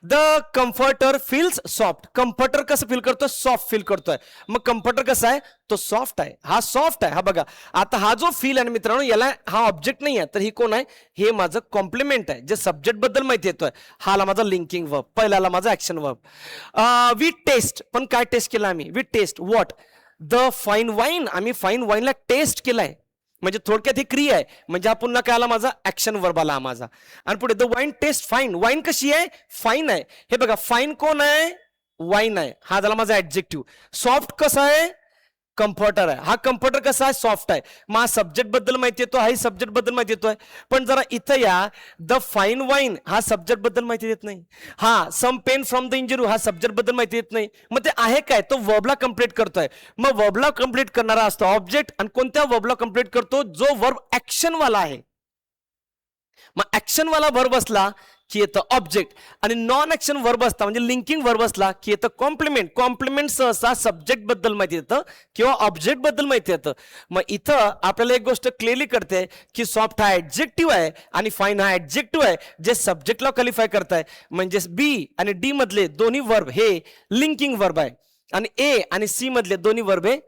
the comforter feels soft. Comforter कसं फील करतो? सॉफ्ट फील करतोय. मग कम्फर्टर कसा आहे? तो सॉफ्ट आहे, हा सॉफ्ट आहे. हा बघा, आता हा जो फील आहे मित्रांनो, याला हा ऑब्जेक्ट नाही आहे, तर ही कोण आहे? हे माझं कॉम्प्लिमेंट आहे, जे सब्जेक्ट बद्दल माहिती येतोय. हा आला माझा लिंकिंग वर्ब, पहिला आला माझा ऍक्शन वर्ब. वी टेस्ट, पण काय टेस्ट केलं आम्ही? We taste what? The fine wine. आम्ही फाईन वाईनला टेस्ट केलाय, म्हणजे थोडक्यात ही क्रिया आहे. म्हणजे हा पुन्हा काय आला? माझा ऍक्शन वर्ब आला माझा. आणि पुढे the wine taste fine. Wine कशी आहे? फाईन आहे. हे बघा, फाईन कोण आहे? वाईन आहे, हा झाला माझा ऍडजेक्टिव्ह. सॉफ्ट कसा आहे? कम्फर्टर आहे. हा कम्फर्टर कसा आहे? सॉफ्ट आहे. मग हा सब्जेक्ट बद्दल माहिती येतो, हाही सब्जेक्ट बद्दल माहिती येतोय. पण जरा इथं या, द फाईन वाईन हा सब्जेक्ट बद्दल माहिती देत नाही. हा some pain from the injury हा सब्जेक्ट बद्दल माहिती देत नाही. मग ते आहे काय? तो वर्बला कंप्लीट करतोय. मग वर्बला कंप्लीट करणारा असतो ऑब्जेक्ट, आणि कोणत्या वर्बला कंप्लीट करतो? जो वर्ब ऍक्शन वाला आहे. मग ऍक्शन वाला वर्ब असला की येतं ऑब्जेक्ट, आणि नॉन ऍक्शन वर्ब असता म्हणजे लिंकिंग वर्ब असला की येतं कॉम्प्लिमेंट. कॉम्प्लिमेंट सहसा सब्जेक्ट बद्दल माहिती येतं किंवा ऑब्जेक्ट बद्दल माहिती येतं. मग इथं आपल्याला एक गोष्ट क्लिअरली कळते की सॉफ्ट हा ऍडजेक्टिव्ह आहे आणि फाईन हा ऍडजेक्टिव्ह आहे, जे सब्जेक्टला क्वालिफाय करताय. म्हणजे बी आणि डी मधले दोन्ही वर्ब हे लिंकिंग वर्ब आहे, आणि ए आणि सी मधले दोन्ही वर्ब हे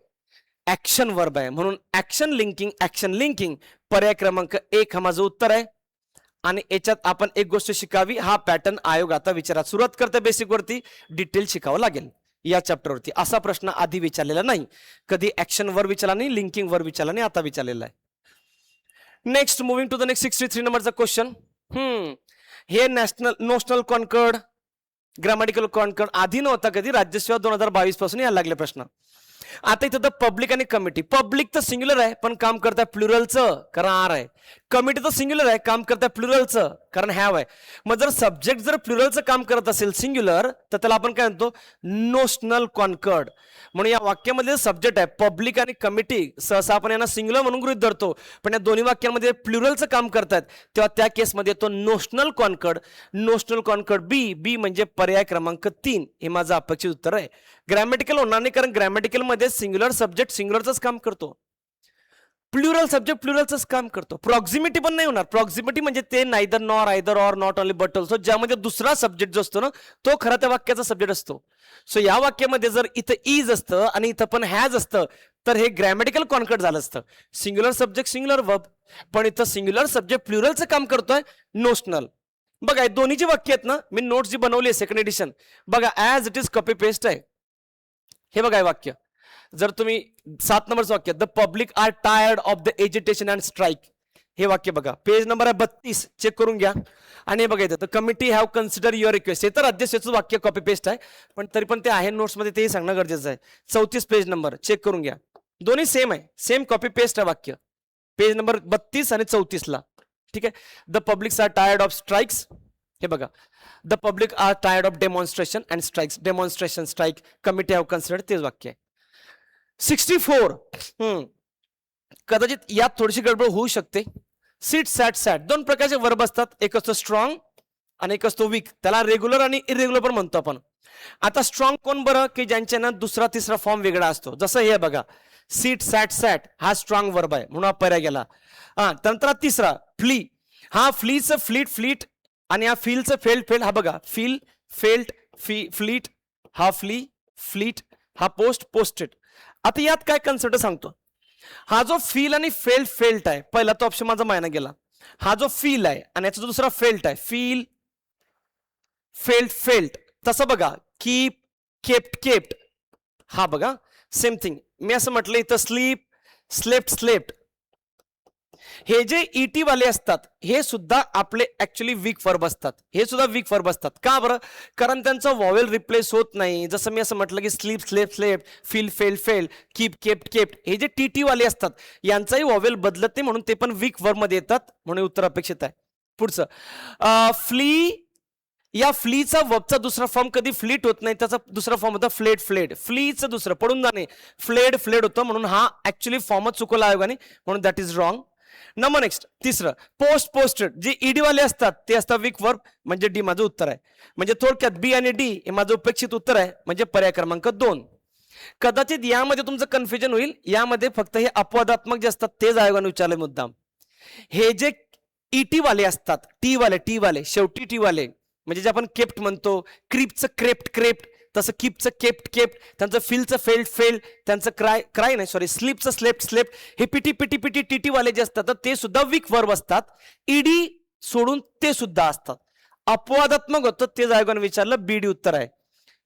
ऍक्शन वर्ब आहे. म्हणून ऍक्शन लिंकिंग पर्याय क्रमांक 1 हा माझं उत्तर आहे. आणि याच्यात आपण एक गोष्ट शिकावी, हा पॅटर्न आयोग आता विचारात सुरुवात करते. बेसिक वरती डिटेल शिकावं लागेल या चॅप्टरवरती. असा प्रश्न आधी विचारलेला नाही, कधी ऍक्शन वर विचारला नाही, लिंकिंग वर विचारला नाही, आता विचारलेला आहे. Next, moving to the next 63 नंबरचा क्वेश्चन. हे नोशनल कॉन्कर्ड, ग्रामॅटिकल कॉन्कर्ड आधी नव्हता कधी, राज्यसेवा 2022 पासून यायला लागले प्रश्न. आता इथं तर पब्लिक आणि कमिटी. पब्लिक तर सिंग्युलर आहे, पण काम करताय प्लुरलचं, कारण आर आहे. कमिटी तर सिंग्युलर आहे, काम करताय प्लुरलचं, कारण हॅव आहे. मग जर सब्जेक्ट जर प्लुरलचं काम करत असेल सिंग्युलर, तर त्याला आपण काय म्हणतो? Notional concord. म्हणून या वाक्यामध्ये सब्जेक्ट आहे पब्लिक आणि कमिटी, सहसा आपण यांना सिंग्युलर म्हणून गृहीत धरतो, पण या दोन्ही वाक्यांमध्ये प्लुरलचं काम करतात, तेव्हा त्या केसमध्ये तो नोशनल कॉन्कर्ड. नोशनल कॉन्कर्ड बी म्हणजे पर्याय क्रमांक 3 हे माझं अपेक्षित उत्तर आहे. ग्रॅमॅटिकल होणार नाही, कारण ग्रॅमॅटिकल मध्ये सिंग्युलर सब्जेक्ट सिंग्युलरच काम करतो, प्लुरल सब्जेक्ट प्लुरलच काम करतो. प्रॉक्झिमिटी पण नाही होणार. प्रॉक्झिमिटी म्हणजे ते neither nor, either or, not only but also, ज्यामध्ये दुसरा सब्जेक्ट जो असतो ना, तो खरा त्या वाक्याचा सब्जेक्ट असतो. सो या वाक्यामध्ये जर इथं इज असतं आणि इथं पण हॅज असतं, तर हे ग्रॅमॅटिकल कॉन्कर्ड झालं असतं. सिंग्युलर सब्जेक्ट सिंग्युलर वर्ब, पण इथं सिंग्युलर सब्जेक्ट प्लुरलचं काम करतोय नोशनल. बघा दोन्ही जी वाक्य आहेत ना, मी नोट्स जी बनवली आहे सेकंड एडिशन, बघा as it is copy paste आहे. हे बघा हे वाक्य, जर तुम्ही 7 नंबरचं वाक्य, the public are tired of the agitation and strike, हे वाक्य बघा, पेज नंबर आहे 32, चेक करून घ्या. आणि हे बघा इथं, the committee have consider your request, हे तर राज्यसेवेचं वाक्य कॉपी पेस्ट आहे, पण तरी पण ते आहे नोट्समध्ये, तेही सांगणं गरजेचं आहे. 34 पेज नंबर चेक करून घ्या, दोन्ही सेम आहे, सेम कॉपी पेस्ट आहे वाक्य, पेज नंबर 32 आणि 34 ला. ठीक आहे. The publics are tired of strikes, हे बघा, the public are tired of demonstration and strikes, demonstration strike, committee have considered, तेच वाक्य आहे. 64, कदाचित यात थोडीशी गडबड होऊ शकते. सिट सॅट सॅट दोन प्रकारचे वर्ब असतात, एक असतो स्ट्रॉंग आणि एक असतो वीक, त्याला रेग्युलर आणि इरेग्युलर पण म्हणतो आपण. आता स्ट्रॉंग कोण बरं? की ज्यांच्या ना दुसरा तिसरा फॉर्म वेगळा असतो, जसं हे बघा, सीट सॅट सॅट हा स्ट्रॉंग वर्ब आहे म्हणून हा पर्याय गेला. त्यानंतर तिसरा फ्ली, हा फ्लीचं फ्लीट फ्लीट, आणि हा फीलचं फेल्ट फेल्ट, हा बघा फील फेल्ट फ्लीट, हा फ्ली फ्लीट, हा पोस्ट पोस्टेड. आता यात काय कन्सेप्ट सांगतो, हा जो फील आणि फेल्ट आहे, पहिला तो ऑप्शन माझा मायना गेला. हा जो फील आहे आणि याचा जो दुसरा फेल्ट आहे, फील फेल्ट, तसं बघा कीप केप्ट, हा बघा सेम थिंग. मी असं म्हटलं इथं स्लीप स्लेप्ट, हे जे ईटी वाले असतात हे सुद्धा आपले ऍक्च्युली वीक वर्ब असतात. हे सुद्धा वीक वर्ब असतात. का बरं? कारण त्यांचा वॉवेल रिप्लेस होत नाही. जसं मी असं म्हटलं की sleep slept, feel felt, keep kept, हे जे टी वाले असतात यांचाही वॉवेल बदलत नाही, म्हणून ते पण वीक वर्ब मध्ये येतात, म्हणून उत्तर अपेक्षित आहे. पुढचं फ्ली, या फ्लीचा वर्बचा दुसरा फॉर्म कधी फ्लीट होत नाही, त्याचा दुसरा फॉर्म होता फ्लेड. फ्लीचं दुसरं पडून जाणे फ्लेड होतं, म्हणून हा ऍक्च्युली फॉर्मच चुकवला आयोगाने, म्हणून that is wrong. Number next तिसरं पोस्टेड, जे ईडी वाले असतात ते असतात वीक वर्ब, म्हणजे डी माझं उत्तर आहे. म्हणजे थोडक्यात बी आणि डी हे माझं अपेक्षित उत्तर आहे, म्हणजे पर्याय क्रमांक 2. कदाचित यामध्ये तुमचं कन्फ्युजन होईल, यामध्ये फक्त हे अपवादात्मक जे असतात तेच आयोगाने विचारले मुद्दाम. हे जे ईटी वाले असतात, टी वाले शेवटी टी वाले, म्हणजे जे आपण केप्ट म्हणतो, क्रीपचं क्रेप्ट, तसं कीपचं केप्ट, त्यांचं फीलचं फेल्ड, त्यांचं क्राय नाही सॉरी स्लीपचं स्लेप्ट, हे पिटी टीटी वाले जे असतात ते सुद्धा वीक वर्ब असतात. ईडी सोडून ते सुद्धा असतात. अपवादात्मक होतं ते आयोगाने विचारलं, बीडी उत्तर आहे.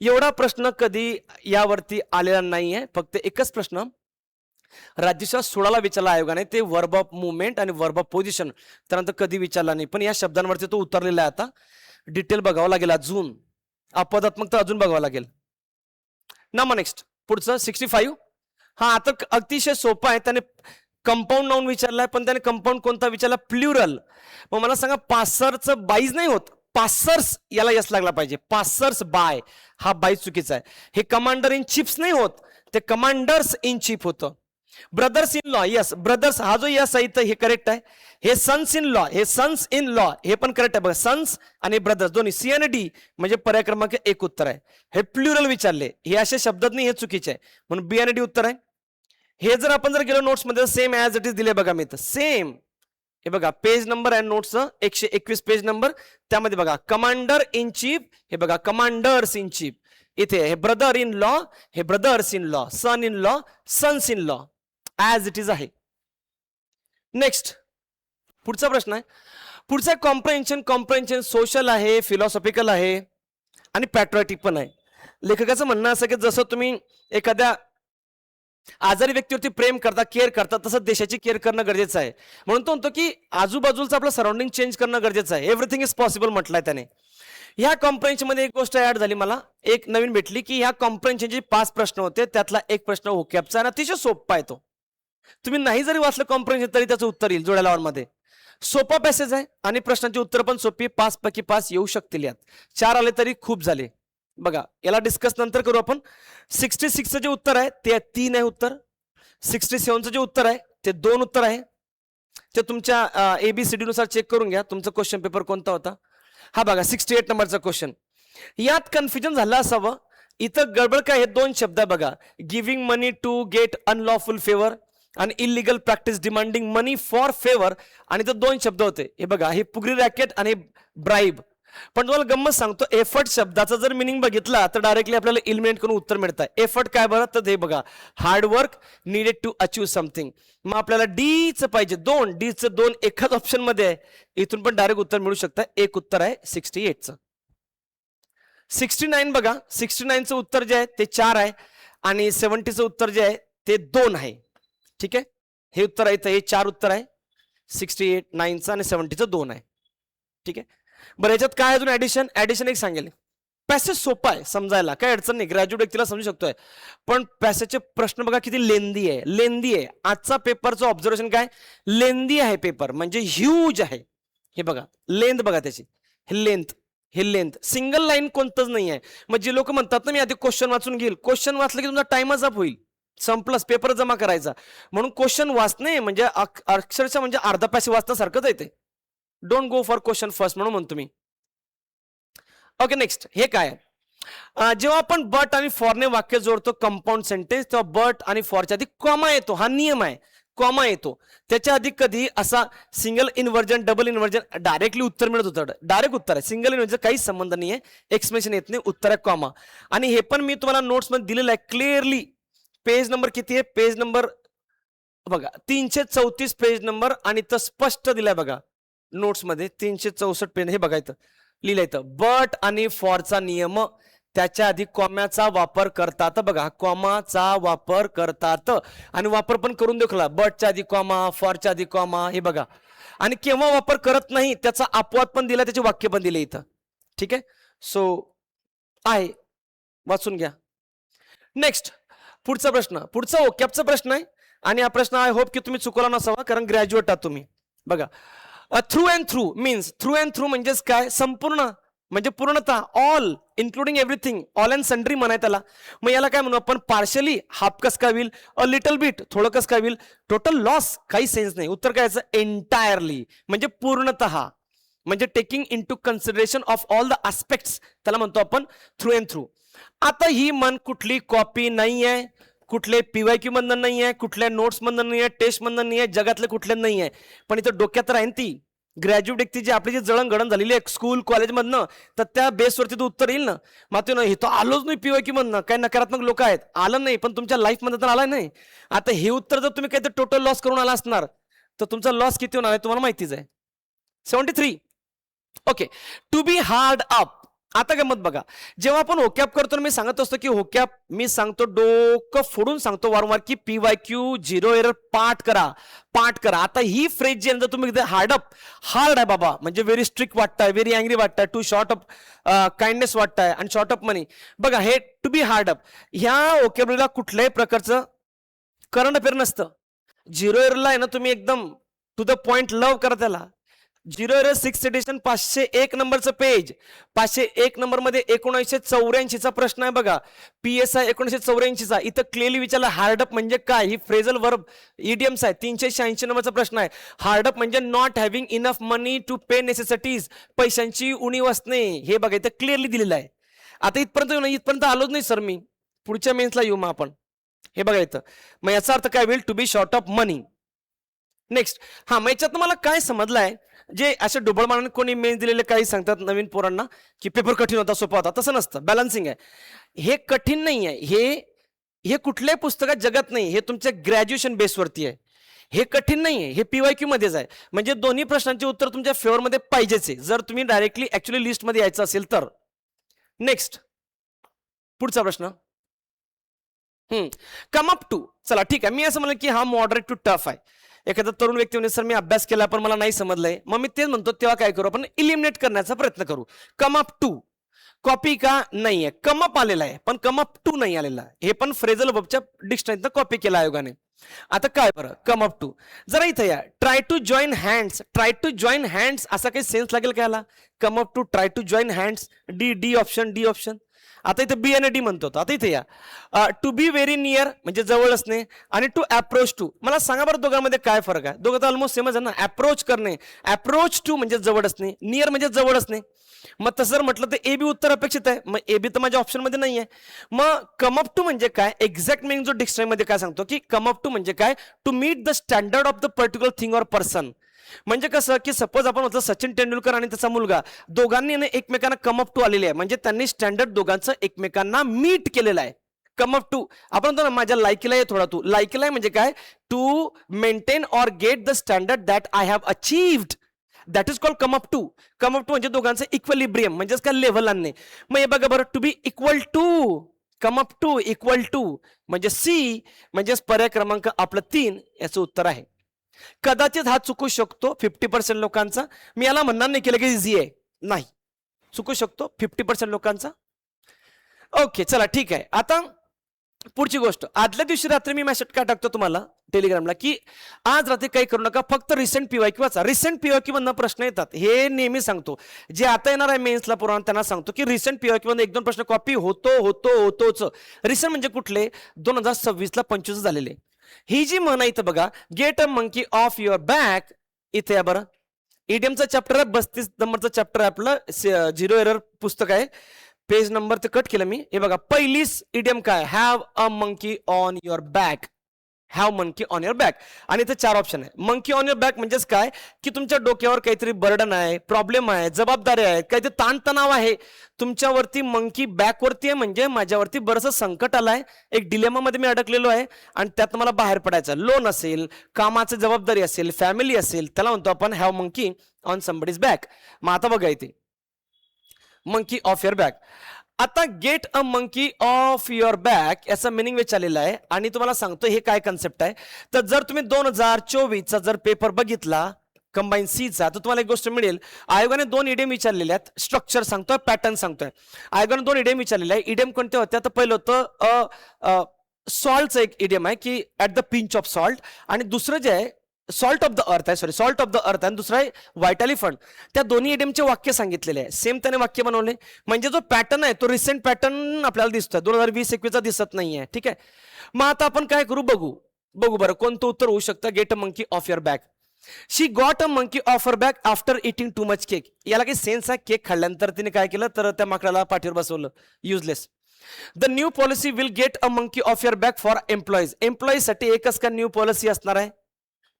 एवढा प्रश्न कधी यावरती आलेला नाहीये. फक्त एकच प्रश्न राज्यशास्त्र 16ला विचारला आयोगाने, ते वर्ब ऑफ मुवमेंट आणि वर्ब ऑफ पोझिशन, त्यानंतर कधी विचारला नाही. पण या शब्दांवरती तो उतरलेला आहे. आता डिटेल बघावं लागेल, अजून अपवादात्मक तर अजून बघावं लागेल. नंबर नेक्स्ट पुढचं 65. हा आता अतिशय सोपा आहे. त्याने कंपाऊंड नाऊन विचारलाय, पण त्याने कंपाऊंड कोणता विचारला? प्लुरल. मग मला सांगा, पासरचं बाईज नाही होत, पासर्स याला यस लागला पाहिजे. पासर्स बाय, हा बाय चुकीचा आहे. हे कमांडर इन चीफ्स नाही होत, ते कमांडर्स इन चीफ होतं. Brothers in law, yes brothers, हा जो यस आहे हे करेक्ट आहे. हे सन्स इन लॉ, हे पण करेक्ट आहे बघा. सन्स आणि ब्रदर्स दोन्ही सी आणि डी, म्हणजे पर्याय क्रमांक 1 उत्तर आहे. हे प्लुरल विचारले, हे असे शब्दात नाही, हे चुकीचे आहे, म्हणून बी आणि डी उत्तर आहे. हे जर आपण जर गेलो नोट्स मध्ये, सेम ऍज इट इज दिले बघा मी, तर सेम हे बघा पेज नंबर आहे नोट्सचं 121 पेज नंबर, त्यामध्ये बघा कमांडर इन चीफ, हे बघा कमांडर्स इन चीफ. इथे हे ब्रदर इन लॉ, हे brothers in law, son in law, sons in law, as it is आहे. नेक्स्ट पुढचा प्रश्न आहे. पुढचा कॉम्प्रेन्शन सोशल आहे, फिलॉसॉफिकल आहे आणि पॅट्रियोटिक पण आहे. लेखकाचं म्हणणं असं की जसं तुम्ही एखाद्या आजारी व्यक्तीवरती प्रेम करता, केअर करता, तसं देशाची केअर करणं गरजेचं आहे. म्हणून तो म्हणतो की आजूबाजूचं आपलं सराउंडिंग चेंज करणं गरजेचं आहे. एव्हरीथिंग इज पॉसिबल म्हटलंय त्याने. ह्या कॉम्प्रेन्शन मध्ये एक गोष्ट ऍड झाली, मला एक नवीन भेटली, की ह्या कॉम्प्रेन्शनचे 5 प्रश्न होते, त्यातला एक प्रश्न होकॅपचा आणि अतिशय सोपा आहे. तो तुम्ही नाही जरी वाचलं कॉम्प्रेन्शन तरी त्याचं उत्तर येईल जोड्या लावून. सोपा पॅसेज आहे आणि प्रश्नांची उत्तर पण सोपी, 5 पैकी 5 येऊ शकतील. यात 4 आले तरी खूप झाले. बघा याला डिस्कस नंतर करू आपण. 66चं जे उत्तर आहे ते 3 आहे उत्तर. 67चं जे उत्तर आहे ते 2 उत्तर आहे. ते तुमच्या ABCD नुसार चेक करून घ्या तुमचा क्वेश्चन पेपर कोणता होता. हा बघा 68 नंबरचा क्वेश्चन. यात कन्फ्युजन झालं असावं. इथं गडबड काय, हे 2 शब्द बघा, giving money to get unlawful favour आणि illegal practice demanding money for favour, आणि तर 2 शब्द होते. हे बघा, हे पुगरी रॅकेट आणि ब्राईब. पण तुम्हाला गंमत सांगतो, एफर्ट शब्दाचा जर मिनिंग बघितला तर डायरेक्टली आपल्याला इलिमिनेट करून उत्तर मिळतं. एफर्ट काय बरं, तर हे बघा, hard work needed to achieve something. मग आपल्याला डीचं पाहिजे, 2 डीचं 2 एकाच ऑप्शन मध्ये आहे. इथून पण डायरेक्ट उत्तर मिळू शकतं. एक उत्तर आहे 68चं. 69 बघा, 69चं उत्तर जे आहे ते 4 आहे आणि 70चं उत्तर जे आहे ते 2 आहे. ठीक आहे, हे उत्तर आहे, हे 4 उत्तर आहे. 68, 9चं आणि 70चं 2 आहे. ठीक आहे, बरं याच्यात काय अजून ऍडिशन एक सांगेल. पॅसेज सोपा आहे समजायला, काय अडचण नाही, ग्रॅज्युएट व्यक्तीला समजू शकतोय. पण पॅसेजचे प्रश्न बघा किती लेंदी आहे. आजचा पेपरचं ऑब्झर्वेशन काय, लेंदी आहे पेपर, म्हणजे ह्यूज आहे. हे बघा लेंथ बघा त्याची, हे लेंथ सिंगल लाईन कोणतंच नाही आहे. मग जे लोक म्हणतात ना मी आधी क्वेश्चन वाचून घेईल, क्वेश्चन वाचलं की तुमचा टाइमच अप होईल, संपलंच, पेपर जमा करायचा. म्हणून क्वेश्चन वाचणे म्हणजे अक्षरशः म्हणजे अर्धा पॅसेज वाचण्यासारखंच आहे ते. Don't go for question first म्हणून म्हणतो मी. ओके नेक्स्ट, हे काय, जेव्हा आपण बट आणि फॉरने वाक्य जोडतो कंपाऊंड सेंटेन्स, तेव्हा बट आणि फॉरच्या आधी कॉमा येतो. हा नियम आहे, कॉमा येतो. त्याच्या आधी कधी असा single inversion, double inversion directly उत्तर मिळत होतं. डायरेक्ट उत्तर आहे, सिंगल इन्व्हर्जन काहीच संबंध नाही आहे, एक्सप्लेनेशन येत नाही, उत्तर आहे कॉमा. आणि हे पण मी तुम्हाला नोट्स मध्ये दिलेलं आहे क्लिअरली. पेज नंबर किती आहे, पेज नंबर बघा 334 पेज नंबर आणि तर स्पष्ट दिलाय बघा नोट्स मध्ये 364 पेज हे बघा इथं लिहिलंय इथं बट आणि फॉरचा नियम त्याच्या आधी कॉम्याचा वापर करतात बघा कॉमाचा वापर करतात आणि वापर पण करून दाखवला बटच्या आधी कॉमा फॉरच्या आधी कॉमा हे बघा आणि केव्हा वापर करत नाही त्याचा अपवाद पण दिला त्याचे वाक्य पण दिले इथं ठीक आहे सो आहे वाचून घ्या नेक्स्ट पुढचा प्रश्न पुढचा ओकॅपचा प्रश्न आहे आणि हा प्रश्न आय होप की तुम्ही चुकला नसावा कारण ग्रॅज्युएट आहात तुम्ही बघा through and through means through and through म्हणजेच काय संपूर्ण म्हणजे पूर्णतः all including everything all and sundry म्हणाय त्याला मग याला काय म्हणू आपण पार्शली हाफ कस काय होईल अ लिटल बिट थोडं कस काय होईल टोटल लॉस काही सेन्स नाही उत्तर काय याचं एंटायरली म्हणजे पूर्णतः म्हणजे taking into consideration of all the aspects त्याला म्हणतो आपण थ्रू अँड थ्रू आता ही मन कुठली कॉपी नाही आहे कुठले पीवायक्यू मधनं नाही आहे कुठल्या नोट्स मधनं नाही आहे टेस्ट मधनं नाही आहे जगातले कुठले नाही आहे पण इथं डोक्यात राहीन ती ग्रॅज्युएट व्यक्ती जी आपली जी जळणघडण झालेली आहे स्कूल कॉलेजमधनं तर त्या बेसवरती तो उत्तर येईल ना मात्र नाही तो आलोच नाही पीवायक्यू मधनं काय नकारात्मक लोक आहेत आलं नाही पण तुमच्या लाईफमध्ये तर आला नाही आता हे उत्तर जर तुम्ही काही टोटल लॉस करून आला असणार तर तुमचा लॉस किती होणार आहे तुम्हाला माहितीच आहे 73 okay to be hard up आता गमत बघा जेव्हा आपण होकॅप करतो मी सांगत असतो की होकॅप मी सांगतो डोकं फोडून सांगतो वारंवार की पीवायक्यू 0 एरर पाठ करा आता ही फ्रेज जी आहे तुम्ही हार्ड आहे बाबा म्हणजे व्हेरी स्ट्रिक्ट वाटताय व्हेरी अँग्री वाटताय टू शॉर्ट अप काइंडनेस वाटताय आणि शॉर्ट अप मनी बघा हे टू बी हार्ड अप ह्या होकॅबरीला कुठल्याही प्रकारचं करंट अफेअर नसतं 0 एररला आहे ना तुम्ही एकदम टू द पॉइंट लव करा त्याला 0 एरर 6 एडिशन 501 नंबरचं पेज 501 नंबर मध्ये 1984 चा प्रश्न आहे बघा PSI 1984 चा इथं क्लिअरली विचारला हार्डअप म्हणजे काय ही फ्रेझल वर्ब इडियम्स आहे 386 नंबरचा प्रश्न आहे हार्डअप म्हणजे not having enough money to pay necessities पैशांची उणीव असणे हे बघा इथं क्लिअरली दिलेलं आहे आता इथपर्यंत आलोच नाही सर मी पुढच्या मेन्सला येऊ मग आपण हे बघा इथं मग याचा अर्थ काय होईल to be short of money next हा मग याच्यात मला काय समजलंय जे असे डोबळमानाने कोणी मेन्स दिलेले काही सांगतात नवीन पोरांना की पेपर कठीण होता सोपा होता तसं नसतं बॅलन्सिंग आहे हे कठीण नाही आहे हे कुठल्याही पुस्तकात जगात नाही हे तुमच्या ग्रॅज्युएशन बेसवरती आहे हे कठीण नाही आहे हे पीवायक्यू मध्येच आहे म्हणजे दोन्ही प्रश्नांचे उत्तर तुमच्या फेवरमध्ये पाहिजेच आहे जर तुम्ही डायरेक्टली ऍक्च्युअली लिस्टमध्ये यायचं असेल तर नेक्स्ट पुढचा प्रश्न कम अप टू चला ठीक आहे मी असं म्हणलं की हा मॉडरेट टू टफ आहे एखादा तरुण व्यक्ती म्हणजे सर मी अभ्यास केला पण मला नाही समजलंय मग मी तेच म्हणतो तेव्हा काय करू आपण इलिमिनेट करण्याचा प्रयत्न करू कम अप टू कॉपी का नाहीये कम अप आलेला आहे पण कम अप टू नाही आलेला हे पण फ्रेझल वर्बच्या डिक्शनरीतनं कॉपी केला आयोगाने आता काय बरं कम अप टू जरा इथं या ट्राय टू जॉईन हँड्स असा काही सेन्स लागेल का याला come up to try to join hands D option आता इथे बी आणि डी म्हणतो आता इथे या टू बी व्हेरी नियर म्हणजे जवळ असणे आणि टू अप्रोच टू मला सांगा बरं दोघांमध्ये काय फरक आहे दोघं तर ऑलमोस्ट सेमच आहे ना अप्रोच करणे अप्रोच टू म्हणजे जवळ असणे नियर म्हणजे जवळ असणे मग तसं जर म्हटलं तर ए बी उत्तर अपेक्षित आहे मग ए बी तर माझ्या ऑप्शन मध्ये नाही आहे मग कम अप टू म्हणजे काय एक्झॅक्ट मिनिंग जो डिक्शनरीमध्ये काय सांगतो की कम अप टू म्हणजे काय to meet the standard of the particular thing or person म्हणजे कसं की सपोज आपण म्हटलं सचिन तेंडुलकर आणि त्याचा मुलगा दोघांनी एकमेकांना कम अप टू आलेले आहे म्हणजे त्यांनी स्टँडर्ड दोघांचं एकमेकांना मीट केलेलं आहे कम अप टू आपण म्हणतो ना माझ्या लायकीला आहे थोडा तू लायकीला आहे म्हणजे काय to maintain or get the standard that I have achieved that is called come up to म्हणजे दोघांचं इक्वलिब्रियम म्हणजेच काय लेव्हल आणणे मग हे बघा बरं to be equal to come up to equal to म्हणजे सी म्हणजेच पर्याय क्रमांक आपलं 3 याचं उत्तर आहे कदाचित हा चुकू शकतो 50% लोकांचा मी याला म्हणणार नाही केलं की इझी आहे नाही चुकू शकतो 50% लोकांचा ओके चला ठीक आहे आता पुढची गोष्ट आदल्या दिवशी रात्री मी मेसेज काय टाकतो तुम्हाला टेलिग्रामला की आज रात्री काही करू नका फक्त रिसेंट पीवायक्यू वाचा रिसेंट पीवायक्यू मधनं प्रश्न येतात हे नेहमी सांगतो जे आता येणार आहे मेन्सला पुराण त्यांना सांगतो की रिसेंट पीवायक्यू मध्ये 1-2 प्रश्न कॉपी होतोच रिसेंट म्हणजे कुठले 2026 ला 25 झालेले ही जी म्हण आहे इथं बघा gate a monkey off your back इथे या बरं ईडीएमचा चॅप्टर आहे 32 नंबरचं चॅप्टर आहे आपलं 0 एरर पुस्तक आहे पेज नंबर ते कट केलं मी हे बघा पहिलीच ईडीएम काय have a monkey on your back have monkey on your back. आणि इथे 4 ऑप्शन आहे. मंकी ऑन युअर बॅक म्हणजेच काय की तुमच्या डोक्यावर काहीतरी बर्डन आहे, प्रॉब्लेम आहे, जबाबदारी आहे, काहीतरी ताणतणाव आहे तुमच्यावरती. मंकी बॅकवरती आहे म्हणजे माझ्यावरती बरंचसं संकट आलंय, एक डिलेमामध्ये मी अडकलेलो आहे आणि त्यात मला बाहेर पडायचं. लोन असेल, कामाची जबाबदारी असेल, फॅमिली असेल, त्याला म्हणतो आपण have monkey on somebody's back. मग आता बघा इथे मंकी ऑफ युअर बॅक. आता gate a monkey off your back याचा मिनिंग विचारलेला आहे आणि तुम्हाला सांगतो हे काय कन्सेप्ट आहे. तर जर तुम्ही 2024चा जर पेपर बघितला कंबाईन सीचा तर तुम्हाला एक गोष्ट मिळेल. आयोगाने 2 इडियम विचारलेले आहेत. स्ट्रक्चर सांगतोय, पॅटर्न सांगतोय. आयोगाने 2 इडियम विचारलेले आहे. इडियम कोणते होते? तर पहिलं होतं सॉल्टचं एक इडियम आहे की at the pinch of salt, आणि दुसरं जे आहे सॉल्ट ऑफ द अर्थ आहे, sorry salt of the earth, आणि दुसरा आहे व्हाईट एलिफंट. त्या दोन्ही इडियमचे वाक्य सांगितलेले आहे. सेम त्याने वाक्य बनवले म्हणजे जो पॅटर्न आहे तो रिसेंट पॅटर्न आपल्याला दिसतोय, 2020-21चा दिसत नाहीये. ठीक आहे. मग आता आपण काय करू बघू बरं कोणतं उत्तर होऊ शकतं. Gate a monkey off your back. She got a monkey of her back after eating too much cake. याला काही सेन्स आहे? केक खाल्ल्यानंतर तिने काय केलं तर त्या माकडाला पाठीवर बसवलं. Useless. The new policy will get a monkey off your back for employees. एम्प्लॉईजसाठी एकच का न्यू पॉलिसी असणार आहे?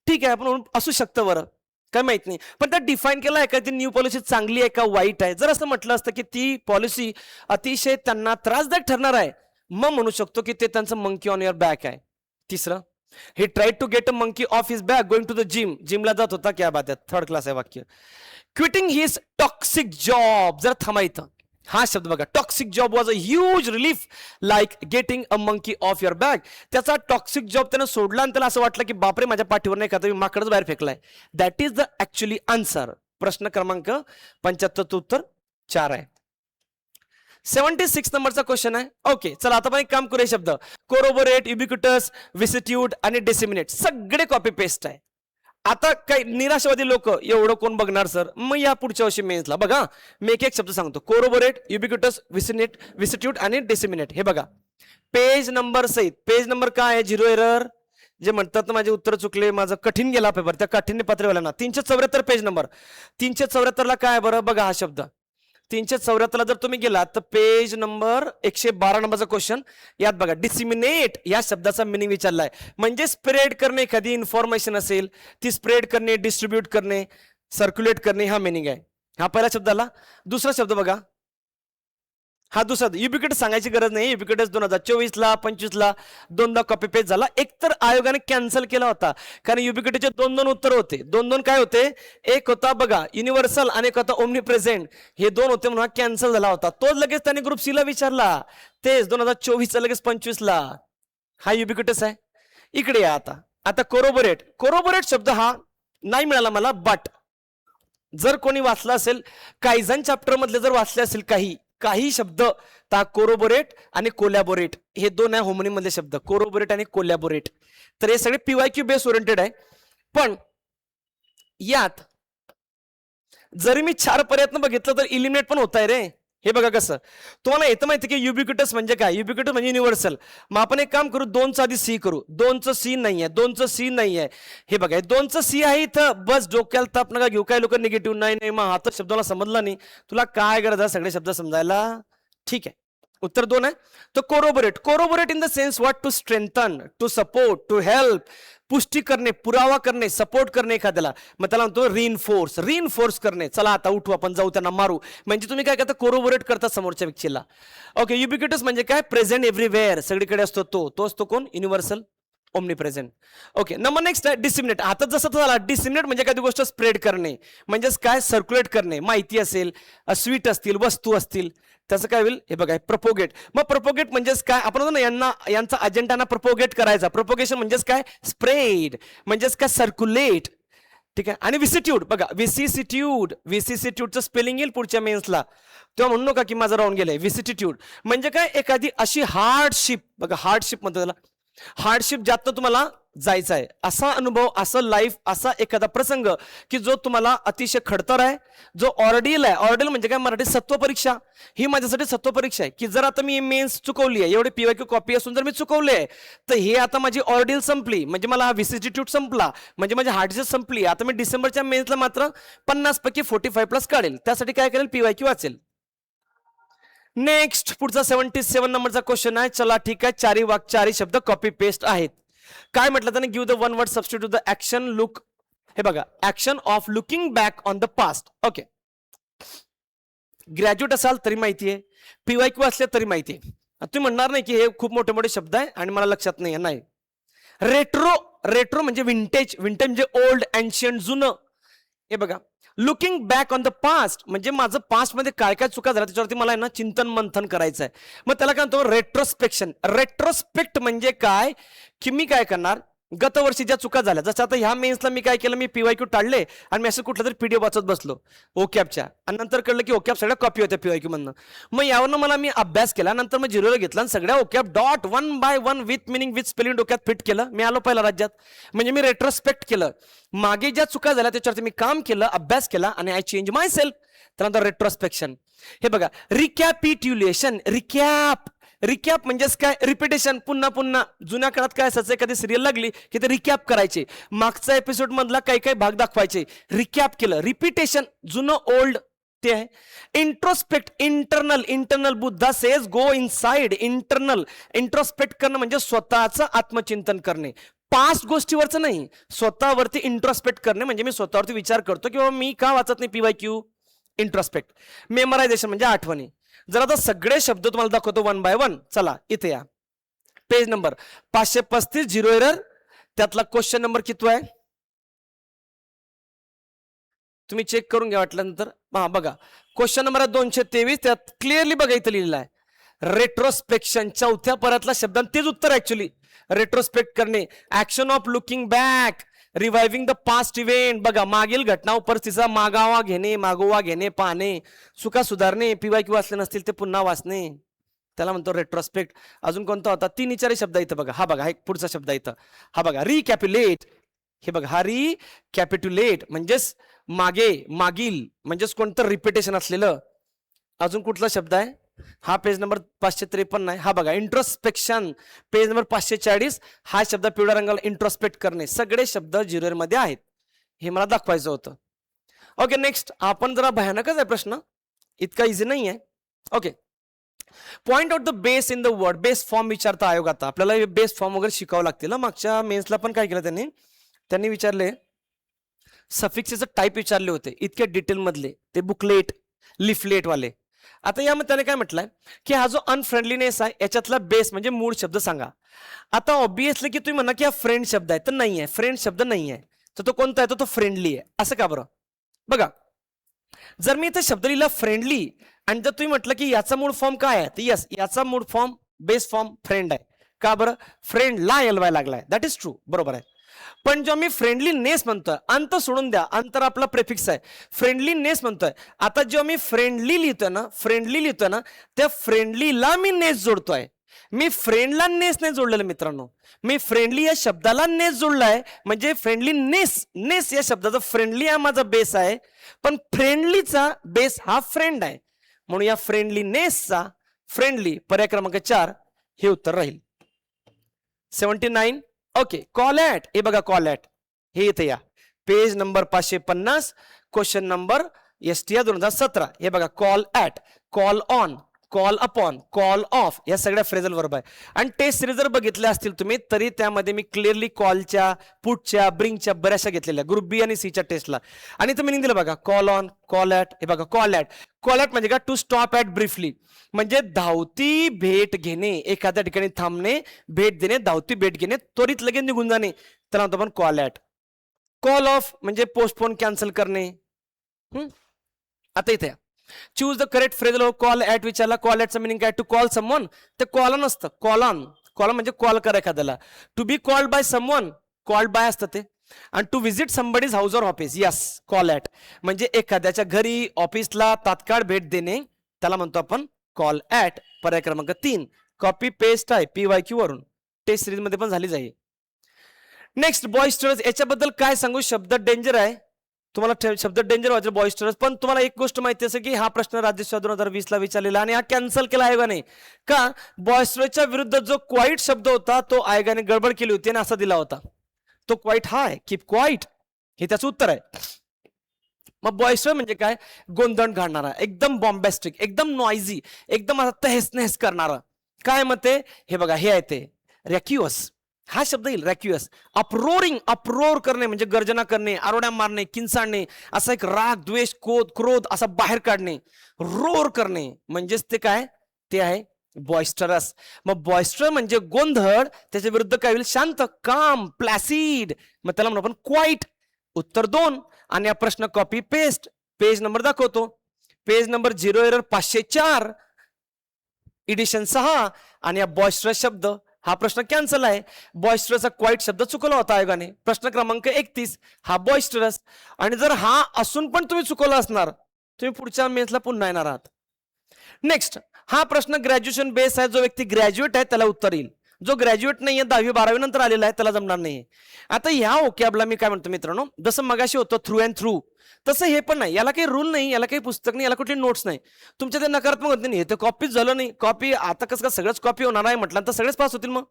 ठीक आहे, आपण असू शकतं बरं, काय माहित नाही. पण त्यात डिफाईन केलं आहे का ती न्यू पॉलिसी चांगली आहे का वाईट आहे? जर असं म्हटलं असतं की ती पॉलिसी अतिशय त्यांना त्रासदायक ठरणार आहे, मग म्हणू शकतो की ते त्यांचं मंकी ऑन युअर बॅक आहे. तिसरं, हे tried to get a monkey of his back going to the gym. जिमला जात होता, क्या बात आहे, 3rd क्लास आहे वाक्य. Quitting his toxic job. जर थांबा इथं, हा शब्द बघा, toxic job was a huge relief like getting a monkey off your back. त्याचा टॉक्सिक जॉब त्यानं सोडला आणि त्याला असं वाटलं की बापरे माझ्या पाठीवर नाही का तुम्ही माकडच बाहेर फेकलाय. That is the actually answer. प्रश्न क्रमांक 75 उत्तर 4 आहे. 76 नंबरचा क्वेश्चन आहे. ओके चला आता आपण एक काम करूया. शब्द कोरोबोरेट, युबिक्युटस, विसिट्यूड आणि डिसिमिनेट सगळे कॉपी पेस्ट आहे. आता काही निराशावादी लोक एवढं कोण बघणार सर, मग या पुढच्या वर्षी मेन्सला बघा मी एक शब्द सांगतो. कोरोबोरेट, युबिक्युटस, विसिट्यूट आणि डिसिमिनेट. हे बघा पेज नंबर सहित. पेज नंबर काय आहे? 0 एरर. जे म्हणतात ना माझे उत्तर चुकले, माझं कठीण गेला पेपर, त्या कठीण पत्रवाल्यांना 374 पेज नंबर. 374ला काय बरं बघा हा शब्द. 374ला जर तुम्ही गेलात तर पेज नंबर 112 नंबरचा क्वेश्चन. यात बघा डिसिमिनेट या शब्दाचा मिनिंग विचारलाय. म्हणजे स्प्रेड करणे, एखादी इन्फॉर्मेशन असेल ती स्प्रेड करणे, डिस्ट्रीब्यूट करणे, सर्क्युलेट करणे, हा मिनिंग आहे. हा पहिला शब्दाला. दुसरा शब्द बघा, हा दुसरा युबिक्युटस सांगायची गरज नाही. युबिक्युटस 2024ला 25ला 2दा कॉपी पेस्ट झाला. एक तर आयोगाने कॅन्सल केला होता कारण युबिक्युटसचे 2 उत्तर होते. 2 काय होते? एक होता बघा युनिव्हर्सल आणि एक होता ओमनी प्रेझेंट. हे 2 होते म्हणून हा कॅन्सल झाला होता. तोच लगेच त्याने ग्रुप सी ला विचारला. तेच 2024चा लगेच 25ला. हा युबिक्युटस आहे. इकडे या आता. आता कोरोबोरेट. कोरोबोरेट शब्द हा नाही मिळाला मला, बट जर कोणी वाचला असेल कायझन चॅप्टर मधले जर वाचले असेल काही शब्द ता कोरोबोरेट आणि कोलॅबोरेट हे 2 आहे होमोनिम मधले शब्द, कोरोबोरेट आणि कोलॅबोरेट. तर हे सगळे पीवायक्यू बेस ओरिएंटेड आहे. पण यात जरी मी 4 प्रयत्न बघितलं तर इलिमिनेट पण होत आहे रे. हे बघा कसं. तुम्हाला येतं माहिती की युबिक्युटस म्हणजे काय? युबिक्युटस म्हणजे युनिव्हर्सल. मग आपण एक काम करू, 2चा आधी सी करू. 2चं सी नाही आहे, 2चं सी नाही आहे. हे बघा 2चं सी आहे इथं. बस डोक्याला ताप नका घेऊ. काय लोक निगेटिव्ह नाही मग हा तर शब्द मला समजला नाही. तुला काय गरज आहे सगळे शब्द समजायला? ठीक आहे, उत्तर 2 आहे. तर corroborate. Corroborate in the sense what? To strengthen, to support, to help. पुष्टी करणे, पुरावा करणे, सपोर्ट करणे एखाद्याला. मग त्याला म्हणतो रिइन्फोर्स. रिइन्फोर्स करणे. चला आता उठू, आपण जाऊ, त्यांना मारू. म्हणजे तुम्ही काय करता? कोरोबोरेट करता समोरच्या व्यक्तीला. ओके. युबिक्युटस म्हणजे काय? प्रेझेंट एव्हरीवेअर, सगळीकडे असतो तो असतो कोण? Universal omni present. Okay. Number next आहे डिसिमिनेट. आता जसं झाला डिसिमिनेट म्हणजे एखादी गोष्ट स्प्रेड करणे, म्हणजेच काय? सर्क्युलेट करणे. माहिती असेल, स्वीट असतील, वस्तू असतील, त्याचं काय होईल? हे बघा प्रपोगेट. मग प्रपोगेट म्हणजेच काय? आपण म्हणतो यांचा अजेंडाना प्रपोगेट करायचा. प्रपोगेशन म्हणजेच काय? स्प्रेड. म्हणजेच काय? सर्क्युलेट. ठीक आहे. आणि विसिट्यूड बघा, विसिसिट्यूड. विसिसिट्यूडचं स्पेलिंग येईल पुढच्या मेन्सला, तेव्हा म्हणू नका की माझं राहून गेलंय. विसिट्यूड म्हणजे काय? एखादी अशी हार्डशिप. बघा हार्डशिप म्हणतो त्याला. हार्डशिप ज्यातनं तुम्हाला जायचं आहे, असा अनुभव, असं लाईफ, असा एखादा प्रसंग की जो तुम्हाला अतिशय खडतर आहे, जो ऑर्डियल आहे. ऑर्डियल म्हणजे काय? मराठी सत्व परीक्षा. ही माझ्यासाठी सत्व परीक्षा आहे की जर आता मी मेन्स चुकवली आहे, एवढी पीवायक्यू कॉपी असून जर मी चुकवले आहे तर हे आता माझी ऑर्डियल संपली, म्हणजे मला हा विसिट्यूड संपला, म्हणजे माझी हार्डशिप संपली. आता मी डिसेंबरच्या मेन्सला मात्र 50 पैकी 45+ काढेल. त्यासाठी काय करेल? पीवायक्यू वाचेल. नेक्स्ट पुढचा 77 नंबरचा क्वेश्चन आहे. चला ठीक आहे, 4 शब्द कॉपी पेस्ट आहेत. काय म्हटलं त्याने, give the one word substitute the action look. हे बघा, action of looking back on the past. Okay, graduate असाल तरी माहिती आहे, PYQ असले तरी माहिती आहे. तुम्ही म्हणणार नाही की हे खूप मोठे मोठे शब्द आहे आणि मला लक्षात नाही. नाही, रेट्रो, रेट्रो म्हणजे विंटेज, विंटेज म्हणजे ओल्ड, एन्शियंट, जुनं. हे बघा, looking back on the past म्हणजे माझं पास्ट मध्ये काय काय चुका झाल्या त्याच्यावरती मला ना चिंतन मंथन करायचं आहे. मग त्याला काय म्हणतो, रेट्रोस्पेक्शन. रेट्रोस्पेक्ट म्हणजे काय की मी काय करणार, गत वर्षी ज्या चुका झाल्या, जसं आता ह्या मेन्सला मी काय केलं, मी PYQ टाळले आणि मी असं कुठलं तरी PDF वाचत बसलो ओकॅपच्या, आणि नंतर कळलं की ओकॅप सगळ्या कॉपी होत्या PYQ मधनं. मग यावरनं मला मी अभ्यास केला, नंतर मग झिरोला घेतला आणि सगळ्या ओकॅप dot 1 by 1 with meaning with spelling डोक्यात फिट केलं. मी आलो पहिला राज्यात. म्हणजे मी रेट्रोस्पेक्ट केलं, मागे ज्या चुका झाल्या त्याच्यावरती मी काम केलं, अभ्यास केला आणि आय चेंज माय सेल्फ. त्यानंतर रेट्रोस्पेक्शन. हे बघा, रिकॅपिट्युलेशन, रिकॅप. रिकॅप म्हणजेच काय, रिपिटेशन, पुन्हा पुन्हा. जुन्या काळात काय असायचं, एखादी सिरियल लागली की ते रिकॅप करायचे, मागचा एपिसोड मधला काही काही भाग दाखवायचे, रिकॅप केलं. रिपिटेशन, जुनं ओल्ड ते आहे. Introspect, internal, internal. Buddha says go inside. Internal, introspect करणं म्हणजे स्वतःचं आत्मचिंतन करणे, पास्ट गोष्टीवरचं नाही, स्वतःवरती इंट्रोस्पेक्ट करणे. म्हणजे मी स्वतःवरती विचार करतो की बाबा मी का वाचत नाही PYQ. इंट्रोस्पेक्ट. मेमरायझेशन म्हणजे आठवणी. जर आता सगळे शब्द तुम्हाला दाखवतो 1 by 1. चला इथे या, पेज नंबर 535, झिरो एरर. त्यातला क्वेश्चन नंबर किती आहे तुम्ही चेक करून घ्या वाटल्यानंतर. हा बघा, क्वेश्चन नंबर 223. त्यात क्लिअरली बघा इथं लिहिलेलं आहे रेट्रोस्पेक्शन. चौथ्या परतला शब्द, तेच उत्तर ऍक्च्युली. रेट्रोस्पेक्ट करणे, action of looking back, reviving the past event. बघा, मागील घटना परिस्थितीचा मागावा घेणे, मागोवा घेणे, पाहणे, चुका सुधारणे, PYQ वाचले नसतील ते पुन्हा वाचणे, त्याला म्हणतो रेट्रोस्पेक्ट. अजून कोणता होता, 3 शब्द इथं बघा. हा बघा, एक पुढचा शब्द इथं, हा बघा, रिकॅप्युलेट. हे बघा, हा रिकॅपिट्युलेट म्हणजेच मागे, मागील, म्हणजेच कोणतं रिपिटेशन असलेलं. अजून कुठला शब्द आहे, हा पेज नंबर 553 आहे. हा बघा, इंट्रोस्पेक्शन, पेज नंबर 540. हा शब्द पिवळ्या रंगाला, इंट्रोस्पेक्ट करणे. सगळे शब्द झिरो मध्ये आहेत, हे मला दाखवायचं होतं. Okay, next. आपण जरा भयानकच आहे प्रश्न, इतका इझी नाही आहे. Okay, point out the base in the word. Base form विचारता आयोग. आता आपल्याला बेस फॉर्म वगैरे शिकावं लागतील. मागच्या मेन्सला पण काय केलं त्यांनी विचारले, सफिक्सचे टाईप विचारले होते इतके डिटेल मधले, ते बुकलेट, लिफलेट वाले. आता यामध्ये त्याने काय म्हटलंय की हा जो अनफ्रेंडलीनेस आहे याच्यातला बेस म्हणजे मूळ शब्द सांगा. आता ऑब्विसली की तुम्ही म्हणा की हा फ्रेंड शब्द आहे, तर नाही आहे, फ्रेंड शब्द नाही आहे. तर तो कोणता आहे, तो फ्रेंडली आहे. असं का बरं? बघा, जर मी इथे शब्द लिहिला फ्रेंडली आणि जर तुम्ही म्हटलं की याचा मूळ फॉर्म काय आहे, तर यस, याचा मूळ फॉर्म, बेस फॉर्म फ्रेंड आहे. का बरं? फ्रेंडला LY लागलाय. दॅट इज ट्रू, बरोबर आहे. पण जो मी फ्रेंडलीनेस म्हणतोय, अंत सोडून द्या, अंतर आपला प्रेफिक्स आहे, फ्रेंडलीनेस म्हणतोय. आता जेव्हा मी फ्रेंडली लिहितोय ना, त्या फ्रेंडलीला मी नेस जोडतोय. मी फ्रेंडला नेस नाही जोडलेलं मित्रांनो, मी फ्रेंडली या शब्दाला नेस जोडलाय. म्हणजे फ्रेंडलीनेस, नेस या शब्दाचा फ्रेंडली हा माझा बेस आहे, पण फ्रेंडलीचा बेस हा फ्रेंड आहे. म्हणून या फ्रेंडलीनेसचा फ्रेंडली, पर्याय क्रमांक 4 हे उत्तर राहील. 79. Okay, call at. हे बघा, कॉल ॲट हे इथे या, page number 550, question number STR 2017. हे बघा, call at, call on, call upon, call of, या सगळ्या फ्रेझल वर्ब आहे. आणि टेस्ट सिरीज जर बघितल्या असतील तुम्ही, तरी त्यामध्ये मी क्लिअरली कॉलच्या, पुटच्या, ब्रिंगच्या बऱ्याचशा घेतलेल्या ग्रुप B आणि C च्या टेस्टला. आणि इथं मिनिंग दिलं बघा, कॉल ऑन, कॉल ॲट. हे बघा, कॉल ॲट. कॉल ॲट म्हणजे काय, टू स्टॉप ॲट ब्रीफली, म्हणजे धावती भेट घेणे, एखाद्या ठिकाणी थांबणे, भेट देणे, धावती भेट घेणे, त्वरित लगेच निघून जाणे, त्याला म्हणतो आपण कॉल ॲट. कॉल ऑफ म्हणजे पोस्टपोन, कॅन्सल करणे. आता इथे choose the correct phrasal. Call at विचारला, कॉल ॲटचं मिनिंग काय, टू कॉल समवन. ते कॉल नसतं, कॉल ऑन. कॉल म्हणजे कॉल करा एखाद्याला. To be called by someone, called by असतं ते. आणि to visit somebody's house or office, yes, call at म्हणजे एखाद्याच्या घरी, ऑफिसला तात्काळ भेट देणे, त्याला म्हणतो आपण कॉल ॲट. पर्याय क्रमांक 3 कॉपी पेस्ट आहे PYQ वरून, टेस्ट सिरीज मध्ये पण झाली जाईल. नेक्स्ट, बॉयस्टरस. याच्याबद्दल काय सांगू, शब्द डेंजर आहे, तुम्हाला शब्द डेंजर वाटेल बॉयस्टरस. पण तुम्हाला एक गोष्ट माहिती असेल की हा प्रश्न राज्यसेवा 2020 ला विचारलेला आणि हा कॅन्सल केला आयोगाने. का? बॉयस्टरसच्या विरुद्ध जो क्वाईट शब्द होता तो आयोगाने गडबड केली होती आणि असा दिला होता. तो क्वाईट हा आहे, कीप क्वाईट, हे त्याचं उत्तर आहे. मग बॉयस्टर म्हणजे काय, गोंधळ घालणारा, एकदम बॉम्बॅस्टिक, एकदम नॉइझी, एकदम तहस नहस करणारा. काय मग ते, हे बघा, हे आहे ते रॅक्युअस. हा शब्द येईल रॅक्युअस. अप्रोरिंग, अप्रोर करणे म्हणजे गर्जना करणे, आरोड्या मारणे, किंचाळणे, असा एक राग, द्वेष, क्रोध असा बाहेर काढणे. रोर करणे म्हणजेच ते काय, ते आहे बॉयस्टरस. मग बॉयस्टर म्हणजे गोंधळ, त्याच्या विरुद्ध काय होईल, शांत, काम, प्लॅसिड. मग त्याला म्हणू आपण क्वाईट. उत्तर 2. आणि हा प्रश्न कॉपी पेस्ट. पेज नंबर दाखवतो, पेज नंबर 0 एरर 504, एडिशन 6. आणि हा बॉयस्टरस शब्द, हा प्रश्न कॅन्सल आहे. बॉयस्टरसचा क्वाईट शब्द चुकवला होता आयोगाने. प्रश्न क्रमांक 31 हा बॉयस्टरस. आणि जर हा असून पण तुम्ही चुकवला असणार, तुम्ही पुढच्या मेन्सला पुन्हा येणार आहात. नेक्स्ट, हा प्रश्न ग्रॅज्युएशन बेस आहे. जो व्यक्ती ग्रॅज्युएट आहे त्याला उत्तर येईल. जो ग्रॅज्युएट नाहीये, 10वी 12वी नंतर आलेला आहे, त्याला जमणार नाही. आता ह्या ओकॅबला मी काय म्हणतो मित्रांनो, जसं मगाशी होतं थ्रू अँड थ्रू, तसं हे पण नाही. याला काही रूल नाही, याला काही पुस्तक नाही, याला कुठली नोट्स नाही. तुमच्या ते नकारात्मक होत नाही, ते कॉपीच झालं नाही. कॉपी आता कसं का सगळंच कॉपी होणार आहे म्हटलं तर सगळेच पास होतील. मग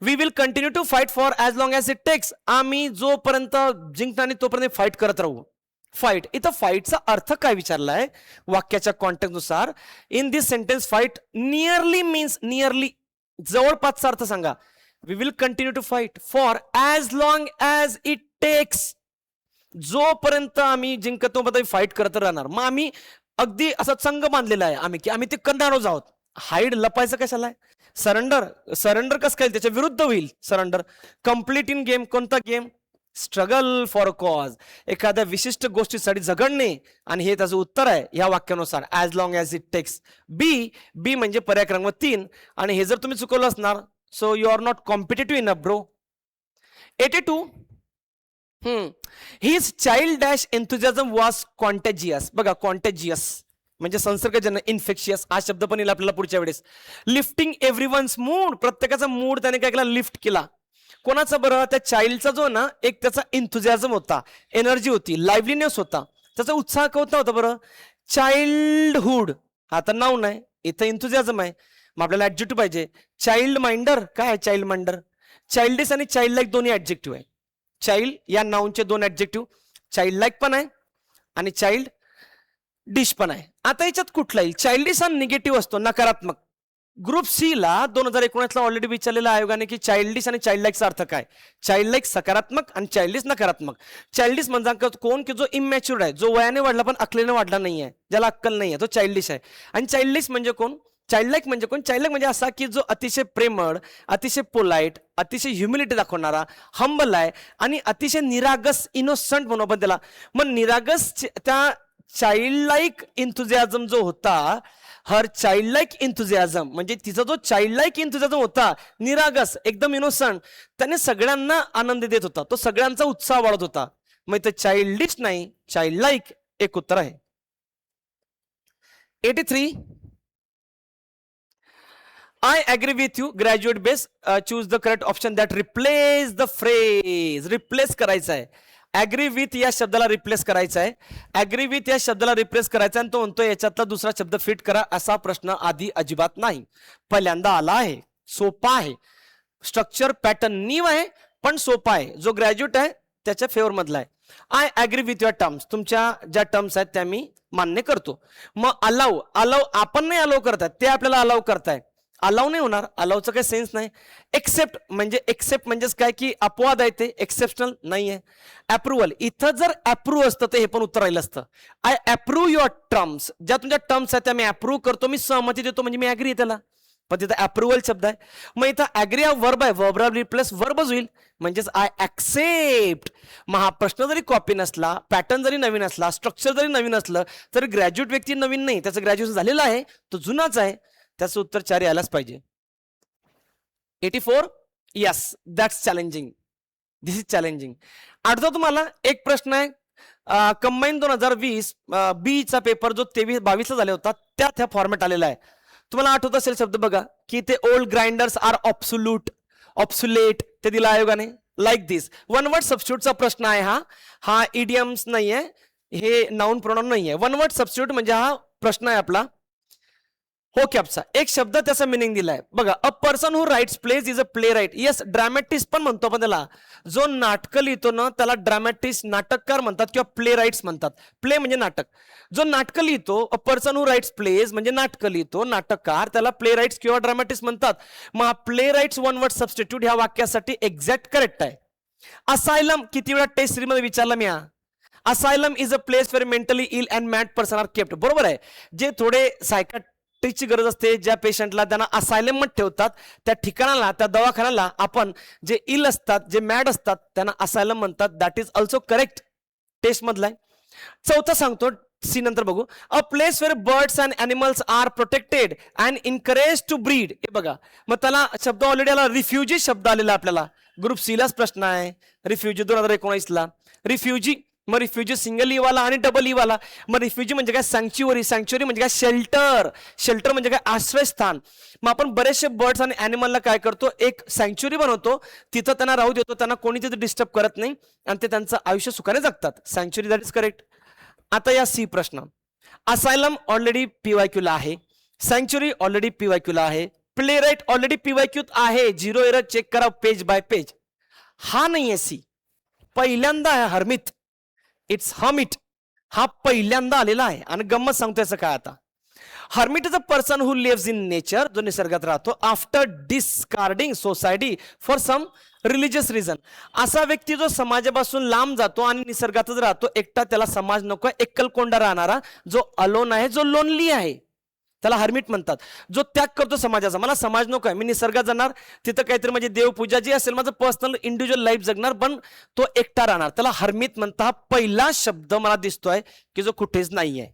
we will continue to fight for as long as it takes. आम्ही जोपर्यंत जिंकणार नाही तोपर्यंत फाईट करत राहू. फाईट, इथं फाईटचा अर्थ काय विचारलाय वाक्याच्या कॉन्टेक्स्ट नुसार. In this sentence fight nearly means, nearly जवळपासचा अर्थ सांगा. We will continue to fight for as long as it takes. जोपर्यंत आम्ही जिंकत तोपर्यंत फाईट करत राहणार. मग आम्ही अगदी असा संघ बांधलेला आहे आम्ही, की आम्ही ते करणारच आहोत. हाईड, लपायचं कशाला आहे. सरेंडर, सरेंडर कसं काय, त्याच्या विरुद्ध होईल सरेंडर. कम्प्लीट इन गेम, कोणता game, struggle for a cause, एखाद्या विशिष्ट गोष्टीसाठी झगडणे. आणि हे त्याचं उत्तर आहे या वाक्यानुसार, as long as it takes. B, B म्हणजे पर्याय क्रमांक 3. आणि हे जर तुम्ही चुकवलं असणार, so you are not competitive enough bro. 82. His child dash enthusiasm was contagious. बघा कॉन्टॅजियस म्हणजे संसर्गजन्य, इन्फेक्शियस हा शब्द पण येईल आपल्याला पुढच्या वेळेस. लिफ्टिंग एव्हरीवन्स मूड, प्रत्येकाचा मूड त्याने काय केला, लिफ्ट केला. कोणाचा बरं, त्या चाइल्डचा जो ना एक त्याचा एन्थुझियाझम होता, एनर्जी होती, लाईव्हलीनेस होता, त्याचा उत्साह कोणता होता बरं, चाइल्डहुड. हा तर नाऊन आहे, इथं एन्थुझियाझम आहे, मग आपल्याला ऍडजेक्टिव्ह पाहिजे. चाइल्ड माइंडर, काय आहे चाइल्ड माइंडर, चाइल्डिश आणि चाइल्ड लाईक दोन्ही ऍडजेक्टिव्ह आहे. चाइल्ड या नाऊनचे 2 ऍडजेक्टिव्ह, चाइल्ड लाईक पण आहे आणि चाइल्ड डिश पण आहे. आता याच्यात कुठला येईल, चाइल्डिश हा निगेटिव्ह असतो, नकारात्मक. ग्रुप सी ला 2019 ला ऑलरेडी विचारलेला आयोगाने की चाइल्डिश आणि चाइल्ड लाईकचा अर्थ काय. चाइल्ड लाईक सकारात्मक आणि चाइल्डिश नकारात्मक. चाइल्डिश म्हणजे कोण, की जो इमॅच्युअर्ड आहे, जो वयाने वाढला पण अकलेने वाढला नाहीये, ज्याला अक्कल नाहीये, तो चाइल्डिश आहे. आणि चाइल्डिश म्हणजे कोण, चाइल्ड लाईक म्हणजे कोण, चाइल्ड लाईक म्हणजे असा की जो अतिशय प्रेमळ, अतिशय पोलाइट, अतिशय ह्युमिलिटी दाखवणारा, हंबल आहे आणि अतिशय निरागस, इनोसंट म्हणू आपण त्याला. मग निरागस त्या चाइल्ड लाईक इंथुझियाझम जो होता, हर चाइल्ड लाईक इंथुझियाझम म्हणजे तिचा जो चाइल्ड लाईक इंथुझियाझम होता, निरागस, एकदम इनोसंट, त्याने सगळ्यांना आनंद देत होता, तो सगळ्यांचा उत्साह वाढत होता. मग इथं चाइल्डिश नाही, चाइल्ड लाईक एक उत्तर आहे. 83. I agree with you. Graduate base. Choose the correct option that replace the phrase. Replace करायचं आहे. Agree with या शब्दाला रिप्लेस करायचा आहे. Agree with या शब्दाला रिप्लेस करायचा आणि तो म्हणतो याच्यातला दुसरा शब्द फिट करा. असा प्रश्न आधी अजिबात नाही. पहिल्यांदा आला आहे, सोपा आहे. स्ट्रक्चर पॅटर्न न्यू आहे पण सोपा आहे. जो ग्रॅज्युएट आहे त्याच्या फेवर मधला आहे. I agree with your terms. तुमच्या ज्या टर्म्स आहेत त्या मी मान्य करतो. मग अलाव, अलाव आपण नाही अलाव करताय, ते आपल्याला अलाव करताय. अलाव नाही होणार, अलावचं काही सेन्स नाही. एक्सेप्ट म्हणजेच काय की अपवाद आहे, ते एक्सेप्शनल नाहीये. अप्रुव्हल, इथं जर अप्रूव्ह असतं तर हे पण उत्तर राहिलं असतं. I approve your terms. ज्या तुमच्या टर्म्स आहेत त्या मी अप्रूव्ह करतो, मी सहमती देतो, म्हणजे मी ऍग्री आहे त्याला. पण तिथं अप्रुव्हल शब्द आहे. मग इथं ऍग्री हा वर्ब आहे, वर्ब रिप्लेस वर्बच होईल, म्हणजेच आय ऍक्सेप्ट. मग हा प्रश्न जरी कॉपी नसला, पॅटर्न जरी नवीन असला, स्ट्रक्चर जरी नवीन असलं, तरी ग्रॅज्युएट व्यक्ती नवीन नाही, त्याचं ग्रॅज्युएशन झालेलं आहे, तो जुनाच आहे, त्याचं उत्तर 4 यायलाच पाहिजे. 84. Yes, that's challenging, this is challenging. आठवतो तुम्हाला एक प्रश्न आहे, कंबाईन 2020 बी चा पेपर जो 23-22 ला झाला होता, त्यात ह्या फॉर्मॅट आलेला आहे. तुम्हाला आठवत असेल शब्द बघा की ते ओल्ड ग्राइंडर्स आर ऑब्सुलेट, ते दिला आयोगाने. लाईक दिस वन वर्ड सबस्टिट्यूटचा प्रश्न आहे हा. हा इडियम्स नाहीये, हे नाउन प्रोनाउन नाहीये. वन वर्ड सबस्टिट्यूट म्हणजे हा प्रश्न आहे आपला. हो कॅपचा एक शब्द त्याचा मिनिंग दिलाय बघा. A person who writes plays is a playwright. Yes, dramatist पण म्हणतो आपण त्याला. जो नाटकं लिहितो ना त्याला ड्रॅमॅटिस्ट नाटककार म्हणतात किंवा प्ले राईट्स म्हणतात. प्ले म्हणजे नाटक. जो नाटकं लिहितो, a person who writes plays म्हणजे नाटकं लिहितो, नाटककार, त्याला प्ले राईट्स किंवा ड्रॅमॅटिस्ट म्हणतात. मग हा playwrights one word substitute ह्या वाक्यासाठी एक्झॅक्ट करेक्ट आहे. असायलम किती वेळा टेस्ट सिरीज मध्ये विचारला मी हा. Asylum is a place where mentally ill and mad person are kept. बरोबर आहे. जे थोडे सायकाट्रिकची गरज असते, ज्या पेशंटला त्यांना असायलम मध्ये ठेवतात, त्या ठिकाणाला, त्या दवाखान्याला आपण जे इल असतात, जे मॅड असतात, त्यांना असायलम म्हणतात. That is also correct. Test मधला. चौथा सांगतो, सी नंतर बघू. A place where birds and animals are protected and encourage to breed. हे बघा, मग त्याला शब्द ऑलरेडी आला, रिफ्युजी शब्द आलेला आपल्याला. ग्रुप सी लाच प्रश्न आहे, रिफ्युजी 2019ला. रिफ्युजी, मग रिफ्युजी सिंगल ई वाला आणि डबल ई वाला. मग रिफ्युजी म्हणजे काय? सँक्च्युअरी. सँक्च्युअरी म्हणजे काय? शेल्टर. शेल्टर म्हणजे काय? आश्रयस्थान. मग आपण बरेचसे बर्ड्स आणि अॅनिमलला काय करतो, एक सँक्च्युअरी बनवतो, तिथं त्यांना राहू देतो, त्यांना कोणी तिथे डिस्टर्ब करत नाही आणि ते त्यांचं आयुष्य सुखाने जगतात. सँक्च्युअरी, दॅट इज करेक्ट. आता या सी प्रश्न. असायलम ऑलरेडी पीवायक्यूला आहे, सँक्च्युअरी ऑलरेडी पीवायक्यूला आहे, प्ले राईट ऑलरेडी पीवायक्यूत आहे. 0 एरर चेक करा पेज बाय पेज. हा नाहीये सी, पहिल्यांदा आहे हर्मित. It's hermit. हा पहिल्यांदा आलेला आहे. आणि गंमत सांगतो याचं काय आता. Hermit is a person who lives in nature, जो निसर्गात राहतो, after discarding society for some religious reason. असा व्यक्ती जो समाजापासून लांब जातो आणि निसर्गातच राहतो एकटा, त्याला समाज नको, एकलकोंडा राहणारा, जो अलोन आहे, जो लोनली आहे, त्याला हर्मिट म्हणतात. जो त्याग करतो समाजाचा, मला समाज नको आहे, मी निसर्गात जाणार, तिथं काहीतरी म्हणजे देवपूजा जी असेल, माझं पर्सनल इंडिव्हिज्युअल लाईफ जगणार, पण तो एकटा राहणार, त्याला हर्मिट म्हणतात. हा पहिला शब्द मला दिसतोय की जो कुठेच नाही आहे.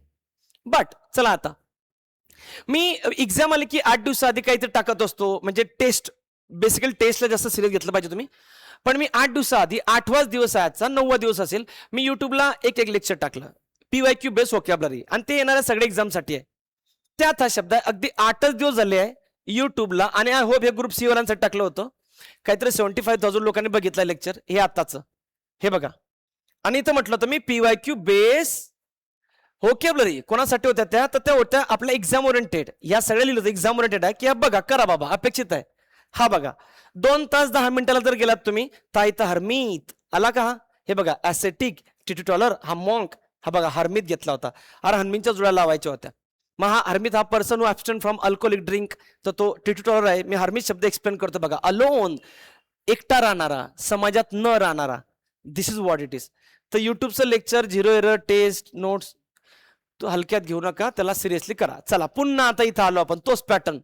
बट चला आता, मी एक्झाम आली की 8 दिवसाआधी काहीतरी टाकत असतो, म्हणजे टेस्ट, बेसिकली टेस्टला जास्त सिरियस घेतलं पाहिजे तुम्ही. पण मी 8 दिवसाआधी, 8वाच दिवस आहे आजचा, 9वा दिवस असेल, मी युट्यूबला एक लेक्चर टाकलं, पीवायक्यू बेस व्होकॅब्युलरी, आणि ते येणाऱ्या सगळ्या एक्झामसाठी आहे. त्यात हा शब्द आहे. अगदी 8च दिवस झाले आहे युट्यूबला, आणि आय होप हे ग्रुप सी वाल्यांसाठी टाकलं होतं. काहीतरी 75,000 लोकांनी बघितलं लेक्चर, हे आत्ताचं. हे बघा, आणि इथं म्हटलं होतं मी पीवायक्यू बेस व्होकॅब्युलरी. कोणासाठी होत्या त्या? तर त्या होत्या आपल्या एक्झाम ओरिएंटेड. या सगळ्या लिहिलं होतं एक्झाम ओरिएंटेड आहे, की बघा करा बाबा, अपेक्षित आहे. हा बघा, 2 तास 10 मिनिटाला जर गेलात तुम्ही, तर हर्मित आला का? हे बघा, ॲसेटिक, टिटुटॉलर, हा मॉन्क, हा बघा हर्मित घेतला होता. अरे हर्मितच्या जुळ्या लावायच्या होत्या. मग हा हर्मित, हा person who abstain from alcoholic drink, तर तो टिटुटॉलर आहे. मी हर्मित शब्द एक्सप्लेन करतो बघा. अलोन, एकटा राहणारा, समाजात न राहणारा, दिस इज व्हॉट इट इज. तर युट्यूबचं लेक्चर 0 एरर टेस्ट नोट्स तो हलक्यात घेऊ नका, त्याला सिरियसली करा. चला पुन्हा आता इथं आलो आपण, तोच पॅटर्न.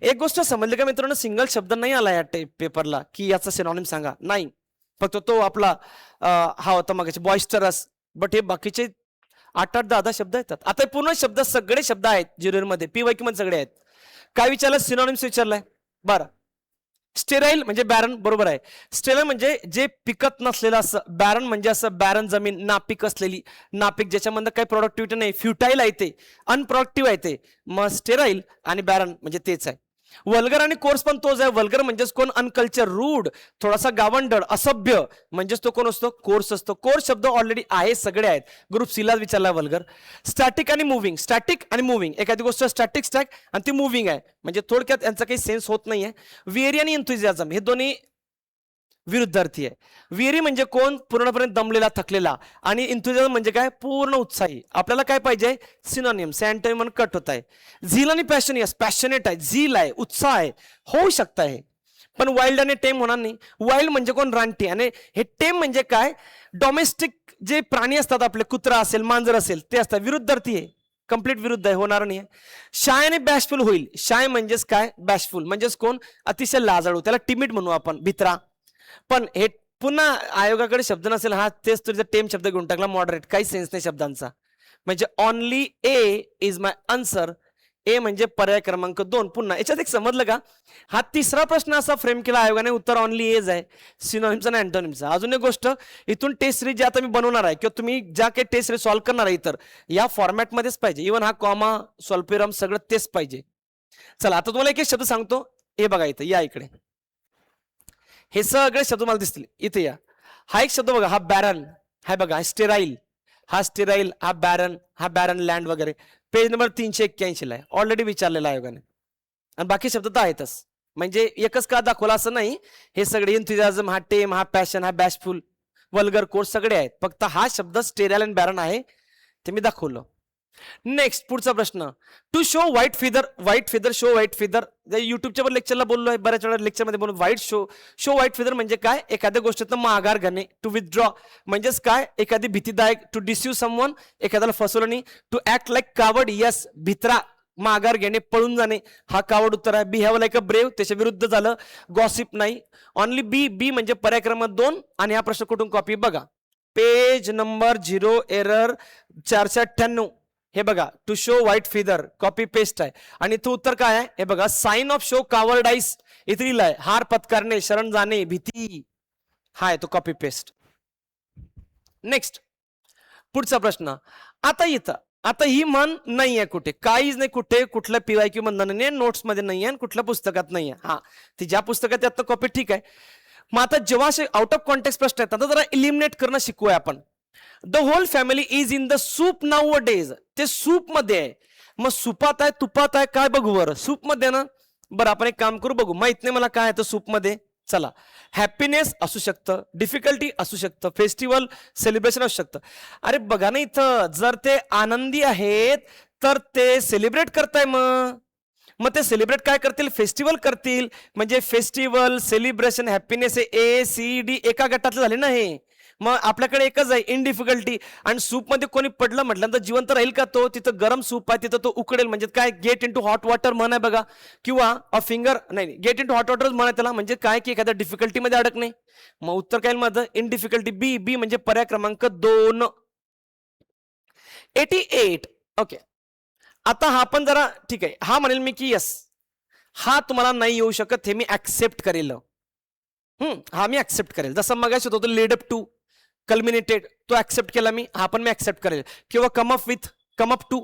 एक गोष्ट समजली का मित्रांनो, सिंगल शब्द नाही आला या पेपरला की याचा सिनॉनिम सांगा, नाही. फक्त तो आपला हा होता मग बॉइस्टरस, बट हे बाकीचे 8-8, 10-10 शब्द येतात. आता पूर्ण शब्द, सगळे शब्द आहेत 0 एरर मध्ये, पीवायक्यू मध्ये सगळे आहेत. काय विचारलं? सिनॉनिम्स विचारलाय. बरं, स्टेराईल म्हणजे बॅरन, बरोबर आहे. स्टेराईल म्हणजे जे पिकत नसलेलं असं, बॅरन म्हणजे असं बॅरन जमीन, नापीक असलेली, नापीक ज्याच्यामध्ये काही प्रोडक्टिव्हिटी नाही, फ्युटाईल आहे ते, अनप्रोडक्टिव्ह आहे ते. मग स्टेराईल आणि बॅरन म्हणजे तेच आहे. वल्गर आणि कोर्स पण तोच आहे. वल्गर म्हणजेच कोण? अनकल्चर, रूड, थोडासा गावंढळ, असभ्य, म्हणजेच तो कोण असतो? कोर्स असतो. कोर्स शब्द ऑलरेडी आहे, सगळे आहेत. ग्रुप सीला विचारला वल्गर. स्टॅटिक आणि मुव्हिंग, स्टॅटिक आणि मुव्हिंग, एखादी गोष्ट स्टॅटिक स्टॅक आणि ती मुव्हिंग आहे, म्हणजे थोडक्यात यांचा काही सेन्स होत नाहीये. वियरी आणि एन्थुझियाझम हे दोन्ही विरुद्धार्थी आहे. वियरी म्हणजे कोण? पूर्णपणे दमलेला, थकलेला, आणि एन्थुझियाझम म्हणजे काय? पूर्ण उत्साही. आपल्याला काय पाहिजे? सिनोनिम, अँटोनिम कट होत आहे. झील आणि पॅशन, यस पॅशनेट आहे, झील आहे, उत्साह आहे, होऊ शकत आहे. पण वाईल्ड आणि टेम होणार नाही. वाईल्ड म्हणजे कोण? रानटी. आणि हे टेम म्हणजे काय? डोमेस्टिक जे प्राणी असतात आपले, कुत्रा असेल, मांजर असेल, ते असतात. विरुद्धार्थी आहे, कंप्लीट विरुद्ध आहे, होणार नाही. शाय आणि बॅशफुल होईल. शाय म्हणजेच काय? बॅशफुल म्हणजेच कोण? अतिशय लाजाळू, त्याला टिमिड म्हणू आपण, भित्रा. पण हे पुन्हा आयोगाकडे शब्द नसेल, हा तेच तुझा टेम शब्द घेऊन टाकला, मॉडरेट, काही सेन्स नाही शब्दांचा. म्हणजे only A is my answer. A म्हणजे पर्याय क्रमांक 2. पुन्हा याच्यात एक समजलं का? हा तिसरा प्रश्न असा फ्रेम केला आयोगाने, उत्तर ऑनली एज आहे, सिनोनिमचा आणि अँटोनिमचा. अजून एक गोष्ट, इथून टेस्ट सिरीज जे आता मी बनवणार आहे किंवा तुम्ही ज्या काही टेस्ट सिरीज सॉल्व्ह करणार आहे, इतर या फॉर्मॅटमध्येच पाहिजे. इव्हन हा कॉमा, स्वल्पिरम सगळं तेच पाहिजे. चला आता तुम्हाला एक शब्द सांगतो. हे बघा इथं, या इकडे, हे सगळे शब्द मला दिसतील. इथे या, हा एक शब्द बघा, हा बॅरन, हा बघा, स्टेराईल, हा स्टेराईल, हा बॅरन लँड वगैरे. पेज नंबर 381 ला आहे, ऑलरेडी विचारलेला आयोगाने. आणि बाकी शब्द तर आहेतच. म्हणजे एकच का दाखवला असं नाही, हे सगळे एन्थुझियाझम, हा टेम, हा पॅशन, हा बॅशफुल, वल्गर कोर्स सगळे आहेत. फक्त हा शब्द स्टेरल अँड बॅरन आहे, ते मी दाखवलं. नेक्स्ट पुढचा प्रश्न, to show white feather show white feather. युट्यूबच्या लेक्चरला बोललो आहे, बऱ्याच वेळा लेक्चरमध्ये बोललो. व्हाईट शो व्हाईट फिदर म्हणजे काय? एखाद्या गोष्टीतनं माघार घेणे. टू विथड्रॉ म्हणजेच काय? एखादी भीतीदायक. टू डिस्यू समवन, एखाद्याला फसवलं नाही. टू ऍक्ट लाईक कावड, यस भित्रा, माघार घेणे, पळून जाणे, हा कावड उत्तर आहे. बिहेव लाईक अ ब्रेव, त्याच्या विरुद्ध झालं. गॉसिप नाही. ऑनली बी म्हणजे पर्याय क्रमांक 2. आणि हा प्रश्न कुठून कॉपी बघा, पेज नंबर 0 एरर 498. हे बघा, to show white feather copy paste आहे. आणि तो उत्तर काय आहे? हे बघा, साइन ऑफ शो कावर्डाईस इथे लिहिलंय, हार पत्कारणे, शरण जाणे, भीती. हा आहे तो कॉपी पेस्ट. नेक्स्ट पुढचा प्रश्न. आता ही म्हण नाही आहे कुठे, काहीच नाही कुठे, कुठल्या PYQ मध्ये नाही, नोट्स मध्ये नाही आहे, कुठल्या पुस्तकात नाही आहे. हा, ती ज्या पुस्तकात त्यात कॉपी ठीक आहे. मग आता जेव्हा असे आउट ऑफ कॉन्टेक्स्ट प्रश्न आहेत, आता जरा इलिमिनेट करणं शिकूया आपण. The whole family is in the soup nowadays, ते सूप मध्ये आहे. मग सुपात आहे, तुपात आहे, काय बघू बरं? सूप मध्ये ना. बरं, आपण एक काम करू, बघू. माहित नाही मला काय आहे तर सूप मध्ये. चला, हॅपीनेस असू शकतं, डिफिकल्टी असू शकतं, फेस्टिवल सेलिब्रेशन असू शकतं. अरे बघा ना, इथं जर ते आनंदी आहेत तर ते सेलिब्रेट करताय. मग ते सेलिब्रेट काय करतील? फेस्टिवल करतील. म्हणजे फेस्टिवल, सेलिब्रेशन, हॅपीनेस हे ACD एका गटातले झाले ना हे. मग आपल्याकडे एकच आहे, इन डिफिकल्टी. आणि सूप मध्ये कोणी पडलं म्हटल्यानंतर जिवंत राहील का तो? तिथं गरम सूप आहे, तिथं तो उकडेल. म्हणजे काय? Get into hot water म्हण आहे बघा. किंवा अ फिंगर, नाही, get into hot water म्हण आहे त्याला. म्हणजे काय की एखाद्या डिफिकल्टीमध्ये अडकणे. मग उत्तर काय माझं? इन डिफिकल्टी, बी म्हणजे पर्याय क्रमांक 2. 88. ओके, आता हा पण जरा ठीक आहे. हा म्हणेल मी की यस, हा तुम्हाला नाही येऊ शकत, हे मी ऍक्सेप्ट करेल. हा मी ऍक्सेप्ट करेल. जसं मगाशी होतो लीड अप टू, कल्मिनेटेड, तो ऍक्सेप्ट केला मी, हा पण मी ऍक्सेप्ट करेल. किंवा कम अप टू,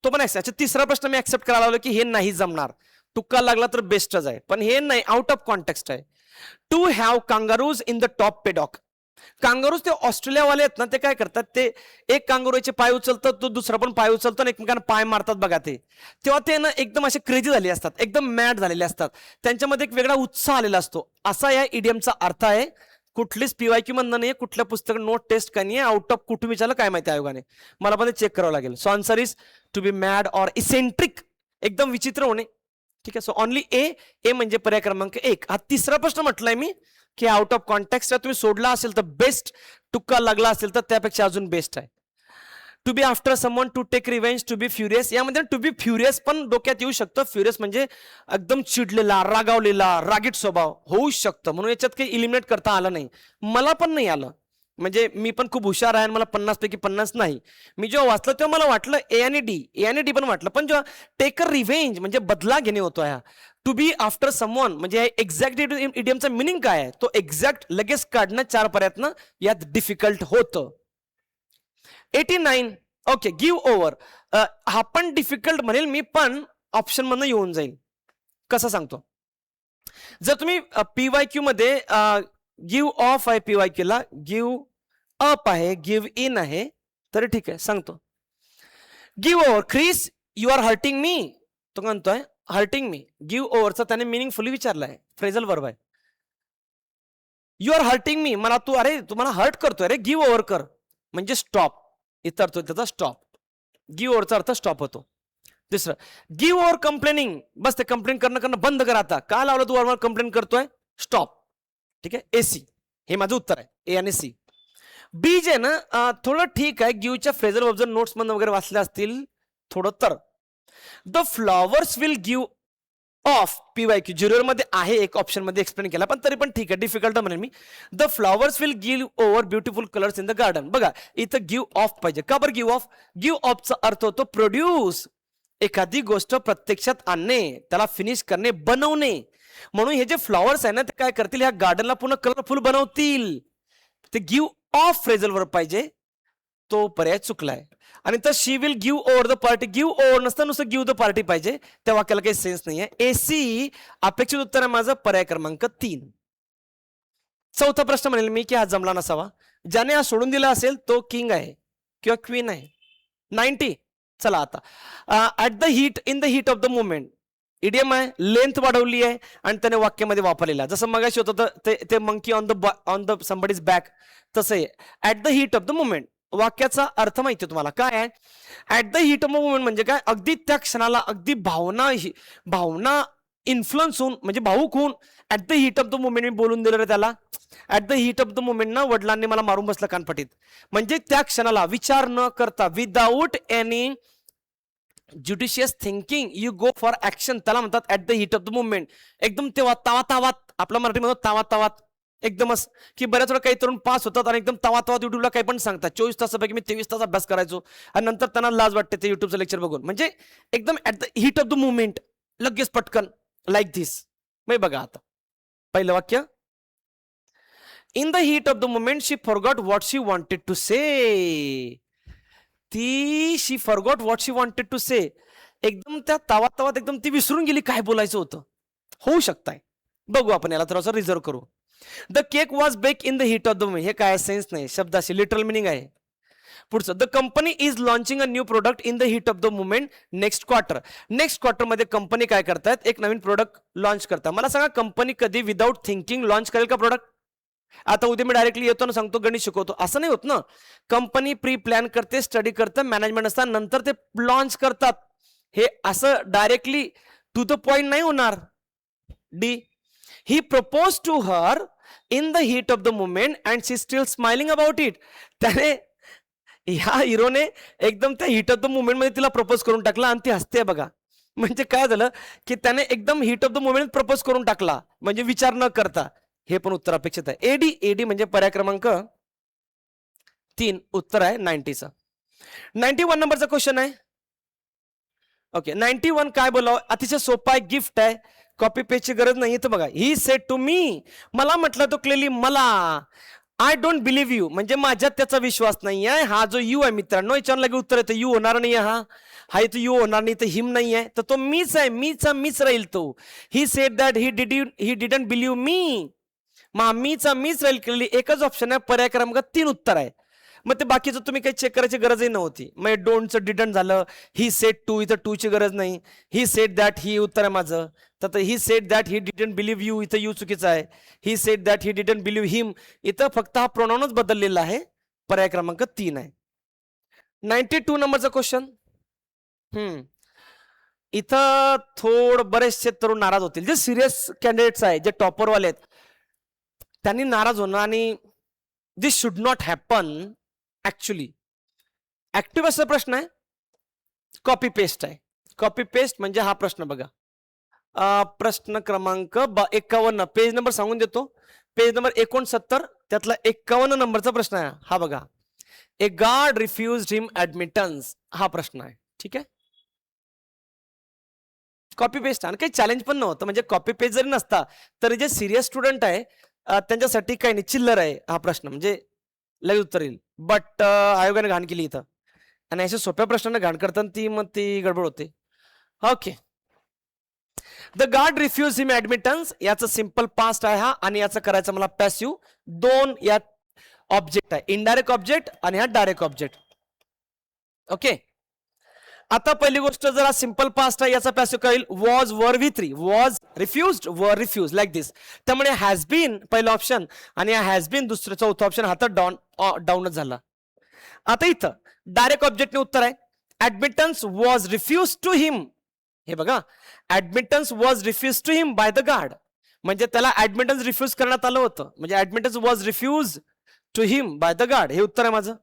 तो पण ऍक्सेप्ट. तिसरा प्रश्न मी ऍक्सेप्ट करायला लावलो की हे नाही जमणार, तुक्का लागला तर बेस्टच आहे, पण हे नाही, आउट ऑफ कॉन्टेक्स्ट आहे. To have kangaroos in the top paddock. Kangaroos ते ऑस्ट्रेलियावाले आहेत ना, ते काय करतात? ते एक कांगारूचे पाय उचलतात, तो दुसरा पण पाय उचलतो आणि एकमेकांना पाय मारतात बघा. ते तेव्हा ते ना एकदम असे क्रेझी झाले असतात, एकदम मॅड झालेले असतात, त्यांच्यामध्ये एक वेगळा उत्साह आलेला असतो. असा या इडियमचा अर्थ आहे. कुठलीच PYQ म्हणणं नाही, कुठल्या पुस्तक नोट टेस्ट काही नाही, आउट ऑफ कुठून विचारलं काय माहिती आयोगाने, मला पण चेक करावं लागेल. So answer is to be mad or eccentric, एकदम विचित्र होणे. ठीक आहे. सो ऑनली ए म्हणजे पर्याय क्रमांक 1. हा तिसरा प्रश्न म्हटलाय मी की आउट ऑफ कॉन्टेक्स्ट तुम्ही सोडला असेल तर बेस्ट, तुक्का लागला असेल तर त्यापेक्षा अजून बेस्ट आहे. To be after someone, to take revenge, to be furious. यामध्ये टू बी फ्युरियस पण डोक्यात येऊ शकतं. फ्युरियस म्हणजे एकदम चिडलेला, रागावलेला, रागीट स्वभाव होऊ शकतं. म्हणून याच्यात काही इलिमिनेट करता आलं नाही, मला पण नाही आलं. म्हणजे मी पण खूप हुशार आहे आणि मला 50 पैकी 50 नाही. मी जेव्हा वाचलं तेव्हा मला वाटलं ए आणि डी पण वाटलं. पण जेव्हा टेक अ रिव्हेंज म्हणजे बदला घेणे होतो. ह्या टू बी आफ्टर समवन म्हणजे एक्झॅक्ट इडियमचा मिनिंग काय आहे? तो एक्झॅक्ट लगेच काढणं 4 पर्यायातनं यात डिफिकल्ट होतं. 89. Okay, give over. हा पण डिफिकल्ट म्हणेल मी, पण ऑप्शन मधनं येऊन जाईल. कसं सांगतो? जर तुम्ही PYQ मध्ये गिव्ह ऑफ आहे, PYQ ला गिव्ह अप आहे, गिव्ह इन आहे, तरी ठीक आहे, सांगतो. Give over, Chris you are hurting me, तो म्हणतोय हर्टिंग मी. गिव्ह ओव्हरचा त्याने मिनिंगफुली विचारलाय, फ्रेझल वर्ब आहे. यू आर हर्टिंग मी, मला तू, अरे तुम्हाला हर्ट करतोय रे, गिव्ह ओव्हर कर म्हणजे स्टॉप, इतर तो त्याचा स्टॉप. गिव्ह ओव्हरचा अर्थ स्टॉप होतो. दुसरं, गिव्ह ओव्हर कंप्लेनिंग, बस ते कंप्लेन करणं बंद कर आता. का लावलं तू वारंवार कंप्लेन करतोय? स्टॉप. ठीक आहे, AC हे माझं उत्तर आहे, A आणि C. बी जे ना थोडं ठीक आहे, गिव्हच्या फ्रेझल वर्ब जर नोट्स मध्ये वगैरे वाचले असतील थोडं तर. The flowers will give of, PYQ 0 मध्ये आहे, एक ऑप्शन मध्ये एक्सप्लेन केला, पण तरी पण ठीक आहे, डिफिकल्ट म्हणेल मी. The flowers will give over beautiful colours in the garden. बघा इथं गिव्ह ऑफ पाहिजे. का बरं गिव्ह ऑफ? गिव्ह ऑफचा अर्थ होतो प्रोड्यूस, एखादी गोष्ट प्रत्यक्षात आणणे, त्याला फिनिश करणे, बनवणे. म्हणून हे जे फ्लॉवर्स आहे ना, ते काय करतील? ह्या गार्डनला पूर्ण कलरफुल बनवतील. ते गिव्ह ऑफ फ्रेझल वर्ब पाहिजे, तो पर्याय चुकलाय. आणि तर she will give over the party, give over नसतं, नुसतं गिव्ह द पार्टी पाहिजे, त्या वाक्याला काही सेन्स नाहीये. AC अपेक्षित उत्तर आहे माझं पर्याय क्रमांक 3. चौथा प्रश्न म्हणेल मी की हा जमला नसावा. ज्याने हा सोडून दिला असेल तो किंग आहे किंवा क्वीन आहे. 90. चला आता at the heat, in the heat of the movement, idiom आहे, लेंथ वाढवली आहे आणि त्याने वाक्यामध्ये वापरलेला, जसं मगाशी होतं ते monkey on the somebody's back, तसं आहे at the heat of the movement. वाक्याचा अर्थ माहिती तुम्हाला काय आहे? At the heat of the movement म्हणजे काय, अगदी त्या क्षणाला अगदी भावना इन्फ्लुअन्स होऊन, म्हणजे भाऊक होऊन at the heat of the moment मी बोलून दिलं रे त्याला. At the heat of the moment ना वडिलांनी मला मारून बसलं कानपटीत, म्हणजे त्या क्षणाला विचार न करता, without any judicious thinking you go for action, त्याला म्हणतात at the heat of the moment. एकदम तेव्हा तावात, आपल्या मराठीमध्ये तावात एकदमच, की बऱ्याच वेळा काही तरुण पास होतात आणि एकदम तावात युट्यूबला काही पण सांगतात, 24 तासापैकी मी 23 तास अभ्यास करायचो, आणि नंतर त्यांना लाज वाटते ते युट्यूबचं लेक्चर बघून. म्हणजे एकदम at the heat of the moment, लगेच पटकन, लाईक धिस. मग बघा आता पहिलं वाक्य, in the heat of the moment she forgot what she wanted to say. She forgot what she wanted to say, एकदम त्या तावात एकदम ती विसरून गेली काय बोलायचं होतं. होऊ शकताय, बघू आपण याला थोडासा रिझर्व करू. The cake was bake in the heat of the movement, हे काय सेन्स नाही, शब्दाशी लिटरल मिनिंग आहे. पुढचं, the company is launching a new product in the heat of the movement next quarter. Next quarter मध्ये company काय करतायत, एक नवीन प्रोडक्ट लॉन्च करतात. मला सांगा, कंपनी कधी विदाऊट थिंकिंग लॉन्च करेल का प्रोडक्ट? आता उद्या मी डायरेक्टली येतो ना सांगतो गणित शिकवतो, असं नाही होत ना. कंपनी प्री प्लॅन करते, स्टडी करतं, मॅनेजमेंट असतात, नंतर ते लॉन्च करतात. हे असं डायरेक्टली टू द पॉइंट नाही होणार. D, he propose to her in the heat of the movement and she still smiling about it. त्याने, ह्या हिरोने एकदम त्या हीट ऑफ द मुवमेंट मध्ये तिला प्रपोज करून टाकला आणि ती हसते बघा. म्हणजे काय झालं की त्याने एकदम heat of the movement propose करून टाकला, म्हणजे विचार न करता. हे पण उत्तर अपेक्षित आहे. एडी म्हणजे पर्याय क्रमांक 3 उत्तर आहे 90चं. 91 नंबरचा क्वेश्चन आहे. ओके, 91 काय बोलावं, अतिशय सोपा आहे, गिफ्ट आहे, कॉपी पेस्टची गरज नाही. तर बघा, ही सेड टू मी, मला म्हटलं तो क्लिअरली मला. आय डोंट बिलीव्ह यू म्हणजे माझ्यात त्याचा विश्वास नाही आहे. हा जो यू आहे मित्रांनो, याच्यावर लगे उत्तर येतं यू होणार नाही. हा इथं यू होणार नाही, तर हिम नाही आहे, तर तो मीच आहे, मीच राहील तो. He said that he didn't believe me, मीच राहील. क्लिअरली एकच ऑप्शन आहे, पर्याय क्रमांक 3 उत्तर आहे. मग ते बाकीचं तुम्ही काही चेक करायची गरजही नव्हती. मग डोंटचं डिडंट झालं. ही सेड टू, इथं टूची गरज नाही. ही सेड दॅट, ही उत्तर आहे माझं. तर he said that he didn't believe you, इथं यू चुकीचं आहे. He said that he didn't believe him, इथं फक्त हा प्रोनाउनच बदललेला आहे. पर्याय क्रमांक 3 आहे. 92 नंबरचा क्वेश्चन. इथं थोडं बरेचसे तरुण नाराज होतील, जे सिरियस कॅन्डिडेट्स आहे, जे टॉपरवाले आहेत, त्यांनी नाराज होणं. आणि this should not happen. Actually active असा प्रश्न आहे, कॉपी पेस्ट आहे. कॉपी पेस्ट म्हणजे हा प्रश्न बघा, प्रश्न क्रमांक 51, पेज नंबर सांगून देतो, पेज नंबर 69, त्यातला 51 नंबरचा प्रश्न आहे हा बघा. ए गार्ड रिफ्युज्ड हिम ऍडमिटन्स, हा प्रश्न आहे. ठीक आहे, कॉपी पेस्ट आणि काही चॅलेंज पण नव्हतं. म्हणजे कॉपी पेस्ट जरी नसता तरी जे सिरियस स्टुडंट आहे त्यांच्यासाठी काही नाही, चिल्लर आहे हा प्रश्न, म्हणजे लगेच उत्तर येईल. बट आयोगाने घाण केली इथं, आणि अशा सोप्या प्रश्नांना घाण करताना मग ती गडबड होते. Okay, the guard refuse him admittance, याचं सिंपल पास्ट आहे हा, आणि याचं करायचं मला पॅसिव्ह. 2 यात ऑब्जेक्ट आहे, इनडायरेक्ट ऑब्जेक्ट आणि हा डायरेक्ट ऑब्जेक्ट. ओके, आता पहिली गोष्ट जरा सिंपल पास्ट आहे, याचा पॅसिव्ह कळेल. वॉज वर V3, वॉज रिफ्युज्ड वर रिफ्यूज, लाईक दिस. त्यामुळे हॅज बीन पहिलं ऑप्शन, आणि हॅज बीन दुसरं चौथं ऑप्शन, हा तर डाऊनच झाला. आता इथं डायरेक्ट ऑब्जेक्टने उत्तर आहे. Admittance was refuse to him, हे बघा, admittance was refuse to him by the guard, म्हणजे त्याला ऍडमिटन्स रिफ्यूज करण्यात आलं होतं, म्हणजे admittance was refuse to him by the guard, हे उत्तर आहे माझं.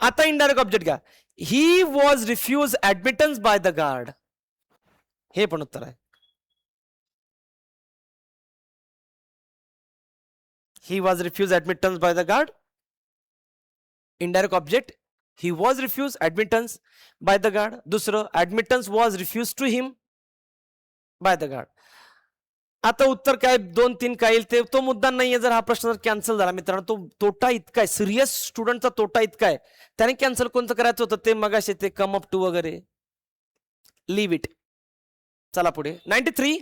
आता इनडायरेक्ट ऑब्जेक्ट घ्या, he was refuse admittance by the guard, हे पण उत्तर आहे. He was refuse admittance by the guard, indirect object, he was refuse admittance by the guard. दुसरं, admittance was refuse to him by the guard. आता उत्तर काय 2-3 काय येईल ते तो मुद्दा नाहीये. जर हा प्रश्न जर कॅन्सल झाला मित्रांनो, तो तोटा इतका आहे, सिरियस स्टुडंटचा तोटा इतका आहे, त्याने कॅन्सल कोणतं करायचं होतं ते मगाशी ते कम अप टू वगैरे, लिव्ह इट. चला पुढे 93.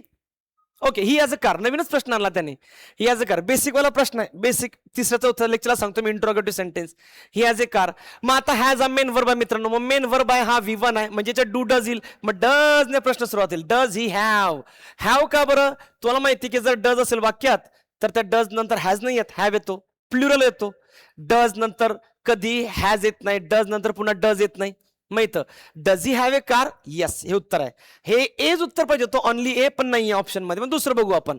Okay, he has a car, नवीनच प्रश्न आणला त्याने. He has a car, basic वाला प्रश्न आहे. बेसिक तिसऱ्या चौथ्या लेक्चरला सांगतो मी interrogative sentence. He has a car. मग आता हॅज अ मेन वर्ब आहे मित्रांनो. मग मेन वर्ब आहे हा V1 आहे, म्हणजे याच्यात डू डज येईल. मग डज ने प्रश्न सुरुवात होईल. Does he have. हॅव का बरं? तुम्हाला माहिती की जर डज असेल वाक्यात तर त्या डज नंतर हॅज नाही येत, हॅव येतो, प्लुरल येतो. डज नंतर कधी हॅज येत नाही, डज नंतर पुन्हा डज येत नाही. मग इथं does he have a car, yes हे उत्तर आहे. हे एज उत्तर पाहिजे होतं, ऑनली ए पण नाही आहे ऑप्शन मध्ये. मग दुसरं बघू आपण.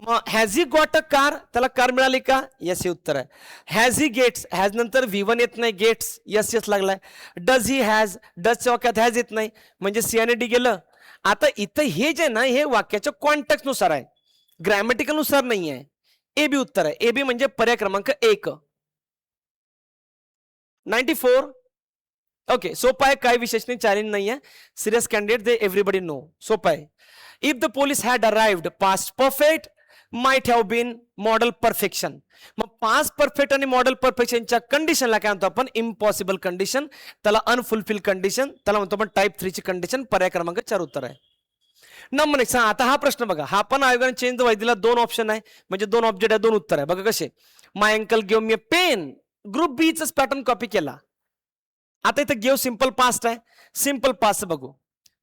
मग has he got a car, त्याला कार मिळाली का? येस हे उत्तर आहे. हॅज ही गेट्स, हॅज नंतर V1 येत नाही, गेट्स येस येस लागलाय. डज ही हॅज, डजच्या वाक्यात हॅज येत नाही, म्हणजे सी आणि डी गेलं. आता इथं हे जे ना, हे वाक्याच्या कॉन्टेक्स्ट नुसार आहे, ग्रॅमॅटिकल नुसार नाही आहे. ए बी उत्तर आहे. ए बी म्हणजे पर्याय क्रमांक 1. 94. ओके, सोपा आहे, काही विशेष नाही, चॅलेंज नाही आहे. Serious candidate they everybody know. सोपा आहे. If the police had arrived, past perfect might have been modal perfection. मग पास्ट परफेक्ट आणि मॉडल परफेक्शनच्या कंडिशनला काय म्हणतो आपण? इम्पॉसिबल कंडिशन, त्याला अनफुलफिल कंडिशन, त्याला म्हणतो आपण टाईप 3 ची कंडिशन. पर्याय क्रमांक 4 उत्तर आहे. Number next. आता हा प्रश्न बघा, हा पण आयोगाने चेंज द दिला. 2 ऑप्शन आहे, म्हणजे 2 ऑब्जेक्ट आहे, 2 उत्तर आहे. बघा कसे. My uncle give me a pen, group B च पॅटर्न कॉपी केला. आता इथं गिव्ह सिंपल पास्ट आहे, सिंपल पास्ट बघू.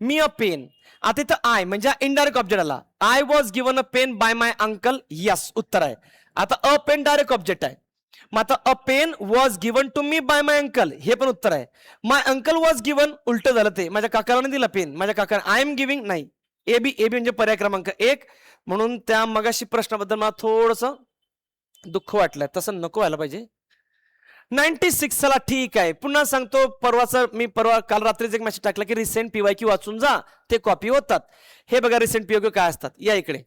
मी अ पेन, आता इथं आय म्हणजे इनडायरेक्ट ऑब्जेक्ट आला. I was given a pen by my uncle, yes उत्तर आहे. आता अ पेन डायरेक्ट ऑब्जेक्ट आहे. मग आता a pen was given to me by my uncle, हे पण उत्तर आहे. माय अंकल वॉज गिव्हन, उलट झालं, ते माझ्या काकाने दिला पेन, माझ्या काकाने. आय एम गिव्हिंग नाही. ए बी, ए बी म्हणजे पर्याय क्रमांक 1. म्हणून त्या मगाशी प्रश्नाबद्दल मला थोडस दुःख वाटलंय, तसं नको व्हायला पाहिजे. 96. चला ठीक आहे, पुन्हा सांगतो. मी काल रात्रीच एक मेसेज टाकला की रिसेंट PYQ वाचून जा, ते कॉपी होतात. हे बघा रिसेंट PYQ काय असतात, या इकडे.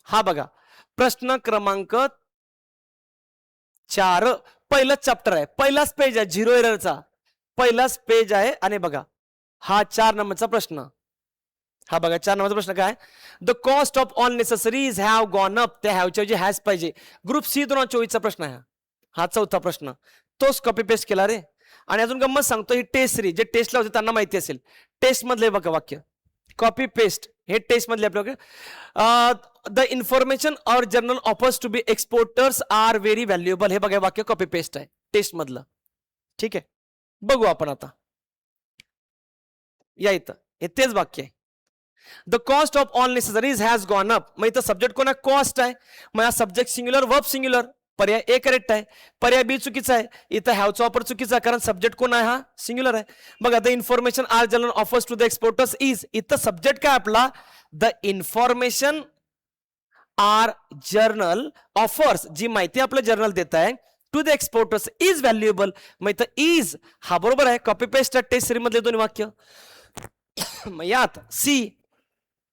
हा बघा प्रश्न क्रमांक 4, पहिलाच चॅप्टर आहे, पहिलाच पेज आहे, 0 एररचा पहिलाच पेज आहे. आणि बघा हा 4 नंबरचा प्रश्न. हा बघा 4 नंबरचा प्रश्न काय? The cost of all necessaries have gone up. त्या हॅवच्या जे हॅज पाहिजे. ग्रुप C 2024 प्रश्न आहे हा 4था प्रश्न. तोच कॉपी पेस्ट केला रे. आणि अजून गंमत सांगतो, ही टेस्ट सिरीज जे टेस्टला होते त्यांना माहिती असेल. टेस्ट मधले बघा वाक्य, कॉपी पेस्ट हे टेस्ट मधले आपल्याकडे. The information or journal offers to be exporters are very valuable. हे बघा वाक्य कॉपी पेस्ट आहे टेस्ट मधलं. ठीक आहे, बघू आपण आता. या इथं हे तेच वाक्य आहे. The cost of all necessaries has gone up. मग इथं सब्जेक्ट कोण आहे? कॉस्ट आहे. मग सब्जेक्ट सिंग्युलर, वर्ब सिंग्युलर. पर्याय ए करेक्ट आहे. पर्याय बी चुकीचा आहे. इथं हॅवचा वापर चुकीचा आहे, कारण सब्जेक्ट कोण आहे? हा सिंग्युलर आहे. बघा the information our journal offers to the exporters is. इथं सब्जेक्ट काय आपला? The information our journal offers, जी माहिती आपलं जर्नल देत आहे, to the exporters is valuable. मग इथं इज हा बरोबर आहे. कॉपी पेस्ट टेस्ट सिरीज मधले 2 वाक्य. मग यात सी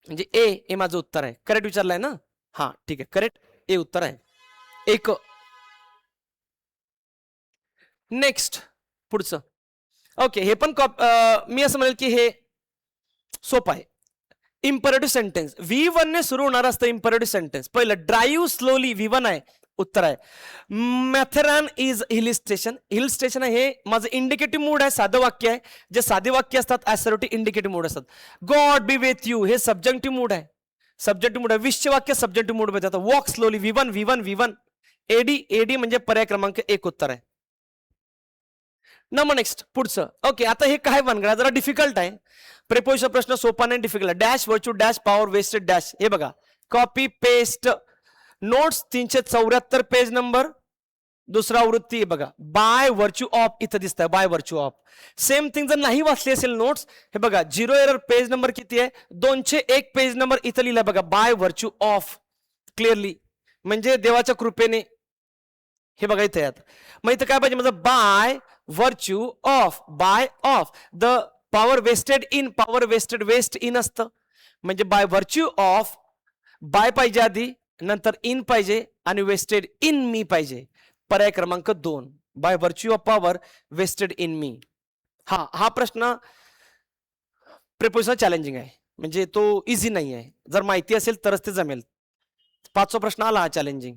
म्हणजे ए माझं उत्तर आहे. करेक्ट विचारलंय ना? हा ठीक आहे, करेक्ट ए उत्तर आहे. 1. नेक्स्ट पुढचं. ओके, हे पण मी असं म्हणेल की हे सोपं आहे. इम्परेटिव्ह सेंटेन्स V1 ने सुरू होणार असतं. इम्परेटिव्ह सेंटेन्स पहिलं ड्राईव्ह स्लोली, V1 आहे, उत्तर आहे. Matheran is hill station. Hill station आहे, हे माझं इंडिकेटिव्ह मूड आहे, साधं वाक्य आहे. जे साधे वाक्य असतात ऍसर्टिव्ह इंडिकेटिव्ह मूड असतात. गॉड बी विथ यू हे सब्जेक्टिव्ह मूड आहे. सब्जेक्टिव्ह मूड आहे. विश्व वाक्य सब्जेक्टिव्ह मूड मध्ये जातं. Walk slowly, V1. एडी म्हणजे पर्याय क्रमांक 1 उत्तर आहे. नंबर नेक्स्ट पुढचं. ओके, आता हे काय बनणार? जरा डिफिकल्ट आहे. प्रिपोजिशन प्रश्न सोपा नाही, difficult. Dash virtue dash power wasted dash. हे बघा copy paste. Notes 374 page number, दुसरा आवृत्ती बघा. बाय व्हर्च्यू ऑफ इथं दिसतंय, by virtue of. Same thing जर नाही वाचली असेल नोट्स, हे बघा 0 एरर पेज नंबर किती आहे? 201 पेज नंबर इथं लिहिलाय बघा, बाय व्हर्च्यू ऑफ. क्लिअरली म्हणजे देवाच्या कृपेने. हे बघा इथे यात. मग इथं काय पाहिजे माझं? By virtue of, by of. The power wasted in, power wasted waste in असतं, म्हणजे बाय व्हर्च्यू ऑफ. बाय पाहिजे आधी, नंतर इन पाहिजे, आणि वेस्टेड इन मी पाहिजे. पर्याय क्रमांक 2 by virtue of power wasted in me. हा प्रश्न प्रिपोजिशन चॅलेंजिंग आहे, म्हणजे तो इझी नाही आहे. जर माहिती असेल तरच ते जमेल. 5वा प्रश्न आला हा चॅलेंजिंग.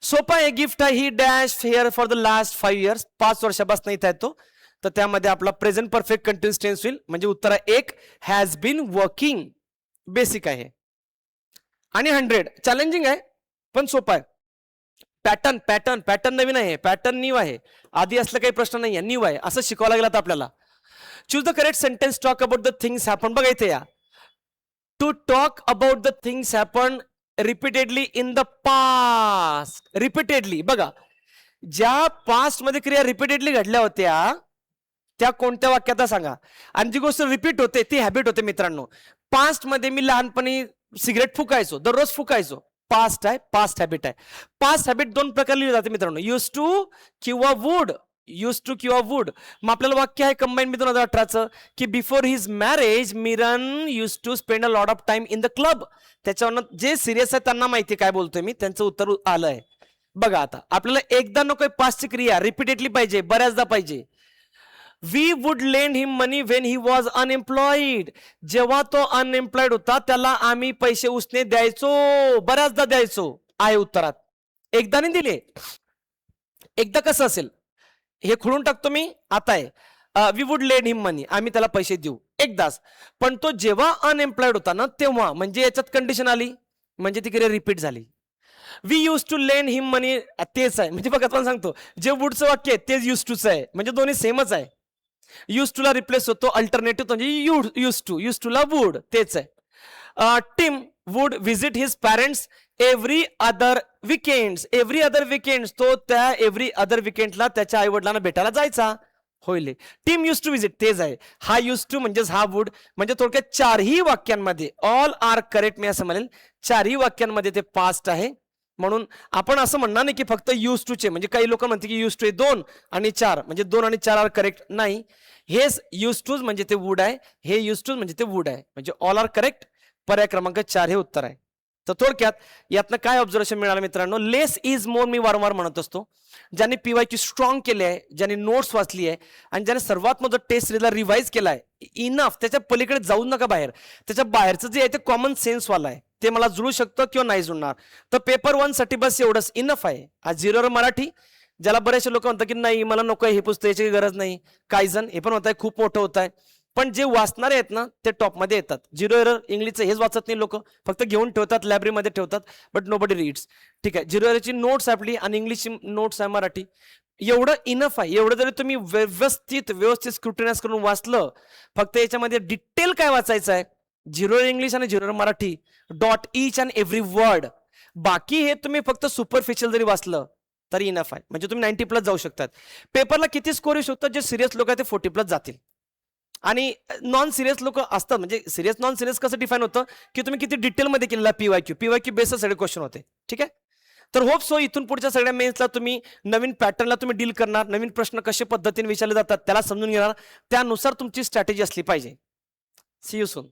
सोपा आहे. गिफ्ट आहे he dash here for the last 5 years. 5 वर्षापासून इथं येतो, तर त्यामध्ये आपला प्रेझेंट परफेक्ट कंटिन्युअस टेन्स होईल. म्हणजे उत्तर आहे 1 हॅज बीन वर्किंग. बेसिक आहे. आणि 100 चॅलेंजिंग आहे पण सोपं आहे. पॅटर्न पॅटर्न पॅटर्न नवीन आहे, पॅटर्न न्यू आहे, आधी असलं काही प्रश्न नाही आहे, न्यू आहे, असं शिकवावं लागलं आपल्याला. Choose the correct sentence, talk about the things happen. बघा इथे या, to talk about the things happen repeatedly in the past. Repeatedly बघा, ज्या पास्ट मध्ये क्रिया रिपीटेडली घडल्या होत्या त्या कोणत्या वाक्यात सांगा. आणि जी गोष्ट रिपीट होते ती हॅबिट होते मित्रांनो. पास्ट मध्ये मी लहानपणी सिगरेट फुकायचो, दररोज फुकायचो, पास्ट आहे, पास्ट हॅबिट आहे. पास्ट हॅबिट दोन प्रकार लिहिले जाते मित्रांनो, यूज टू किंवा वुड. यूज टू किंवा वुड. मग आपल्याला वाक्य आहे कंबाईन मी 2018चं की बिफोर हिज मॅरेज मिरन use to spend a lot of time in the club. त्याच्यावरनं जे सिरियस आहे त्यांना माहिती काय बोलतोय मी, त्यांचं उत्तर आलंय. बघा आता आपल्याला एकदा नको पास्टची क्रिया रिपीटेडली पाहिजे, बऱ्याचदा पाहिजे. We would lend him money when he was unemployed. जेव्हा तो अनएम्प्लॉईड होता त्याला आम्ही पैसे उसने द्यायचो, बऱ्याचदा द्यायचो. आहे उत्तरात. एकदा नाही दिले. एकदा कसं असेल हे खोडून टाकतो मी. आता आहे वी वुड लेंड हिम मनी, आम्ही त्याला पैसे देऊ एकदाच. पण तो जेव्हा अनएम्प्लॉईड होता ना तेव्हा, म्हणजे याच्यात कंडिशन आली म्हणजे ती क्रिया रिपीट झाली. We use to lend him मनी तेच आहे, म्हणजे बघा तुम्हाला सांगतो जे वुडचं वाक्य आहे तेच यूज टूचं आहे, म्हणजे दोन्ही सेमच आहे. यूज टूला रिप्लेस होतो अल्टरनेटिव्ह म्हणजे यूज टूला वुड तेच आहे. Tim would visit his parents every other weekends. Every other weekends तो त्या एव्हरी अदर विकेंडला त्याच्या आई वडिलांना भेटायला जायचा. होईल. टीम यूज टू विजिट तेच आहे. हा यूज टू म्हणजेच हा वुड, म्हणजे थोडक्यात चारही वाक्यांमध्ये ऑल आर करेक्ट मी असं म्हणेल. चारही वाक्यांमध्ये ते पास्ट आहे. म्हणून आपण असं म्हणणार नाही की फक्त यूज टूचे, म्हणजे काही लोक म्हणते की यूज टू 2 आणि 4 म्हणजे 2 आणि 4 आर करेक्ट. नाही, हेच यूज टूज म्हणजे ते वुड आहे, हे यूज टूज म्हणजे ते वुड आहे, म्हणजे ऑल आर करेक्ट. पर्याय क्रमांक 4 हे उत्तर आहे. तर थोडक्यात यातनं काय ऑब्झर्वेशन मिळालं मित्रांनो, लेस इज मोर मी वारंवार म्हणत असतो. ज्यांनी पीवायक्यू स्ट्रॉंग केले आहे, ज्यांनी नोट्स वाचली आहे आणि ज्याने सर्वात मोठं टेस्ट सिरीजला रिवाइज केला आहे, इनफ. त्याच्या पलीकडे जाऊ नका बाहेर. त्याच्या बाहेरचं जे आहे ते कॉमन सेन्सवाला आहे, ते मला जुळू शकतं किंवा नाही जुळणार. तर पेपर 1 साठी बस एवढंच इनफ आहे. आज झिरोवर मराठी, ज्याला बरेचसे लोक म्हणतात की नाही मला नको आहे हे पुस्तक, याची गरज नाही. काही जण हे पण होत आहे खूप मोठं होत आहे, पण जे वाचणारे आहेत ना ते टॉपमध्ये येतात. झिरो एरर इंग्लिशचं हेच वाचत नाही लोक, फक्त घेऊन ठेवतात लायब्ररीमध्ये ठेवतात, बट नो बडी रीड्स. ठीक आहे, झिरो एररची नोट्स आपली आणि इंग्लिशची नोट्स आहे मराठी, एवढं इनफ आहे. एवढं जरी तुम्ही व्यवस्थित स्क्रुटिनाइज करून वाचलं, फक्त याच्यामध्ये डिटेल काय वाचायचं आहे, झिरो इंग्लिश आणि zero Marathi, dot each and every word. बाकी हे तुम्ही फक्त सुपरफिशियल जरी वाचलं तरी इनफ आहे, म्हणजे तुम्ही 90+ जाऊ शकतात. पेपरला किती स्कोर येऊ शकतात, जे सिरियस लोक आहेत ते 40+ जातील. आणि नॉन सिरियस लोक असतात, म्हणजे सिरियस नॉन सिरियस कसं डिफाईन होतं की तुम्ही किती डिटेलमध्ये केलेला पीवायक्यू बेसच सगळे क्वेश्चन होते. ठीक आहे, तर होप सो इथून पुढच्या सगळ्या मेन्सला तुम्ही नवीन पॅटर्नला तुम्ही डील करणार, नवीन प्रश्न कशा पद्धतीने विचारले जातात त्याला समजून घेणार, त्यानुसार तुमची स्ट्रॅटेजी असली पाहिजे. See you soon.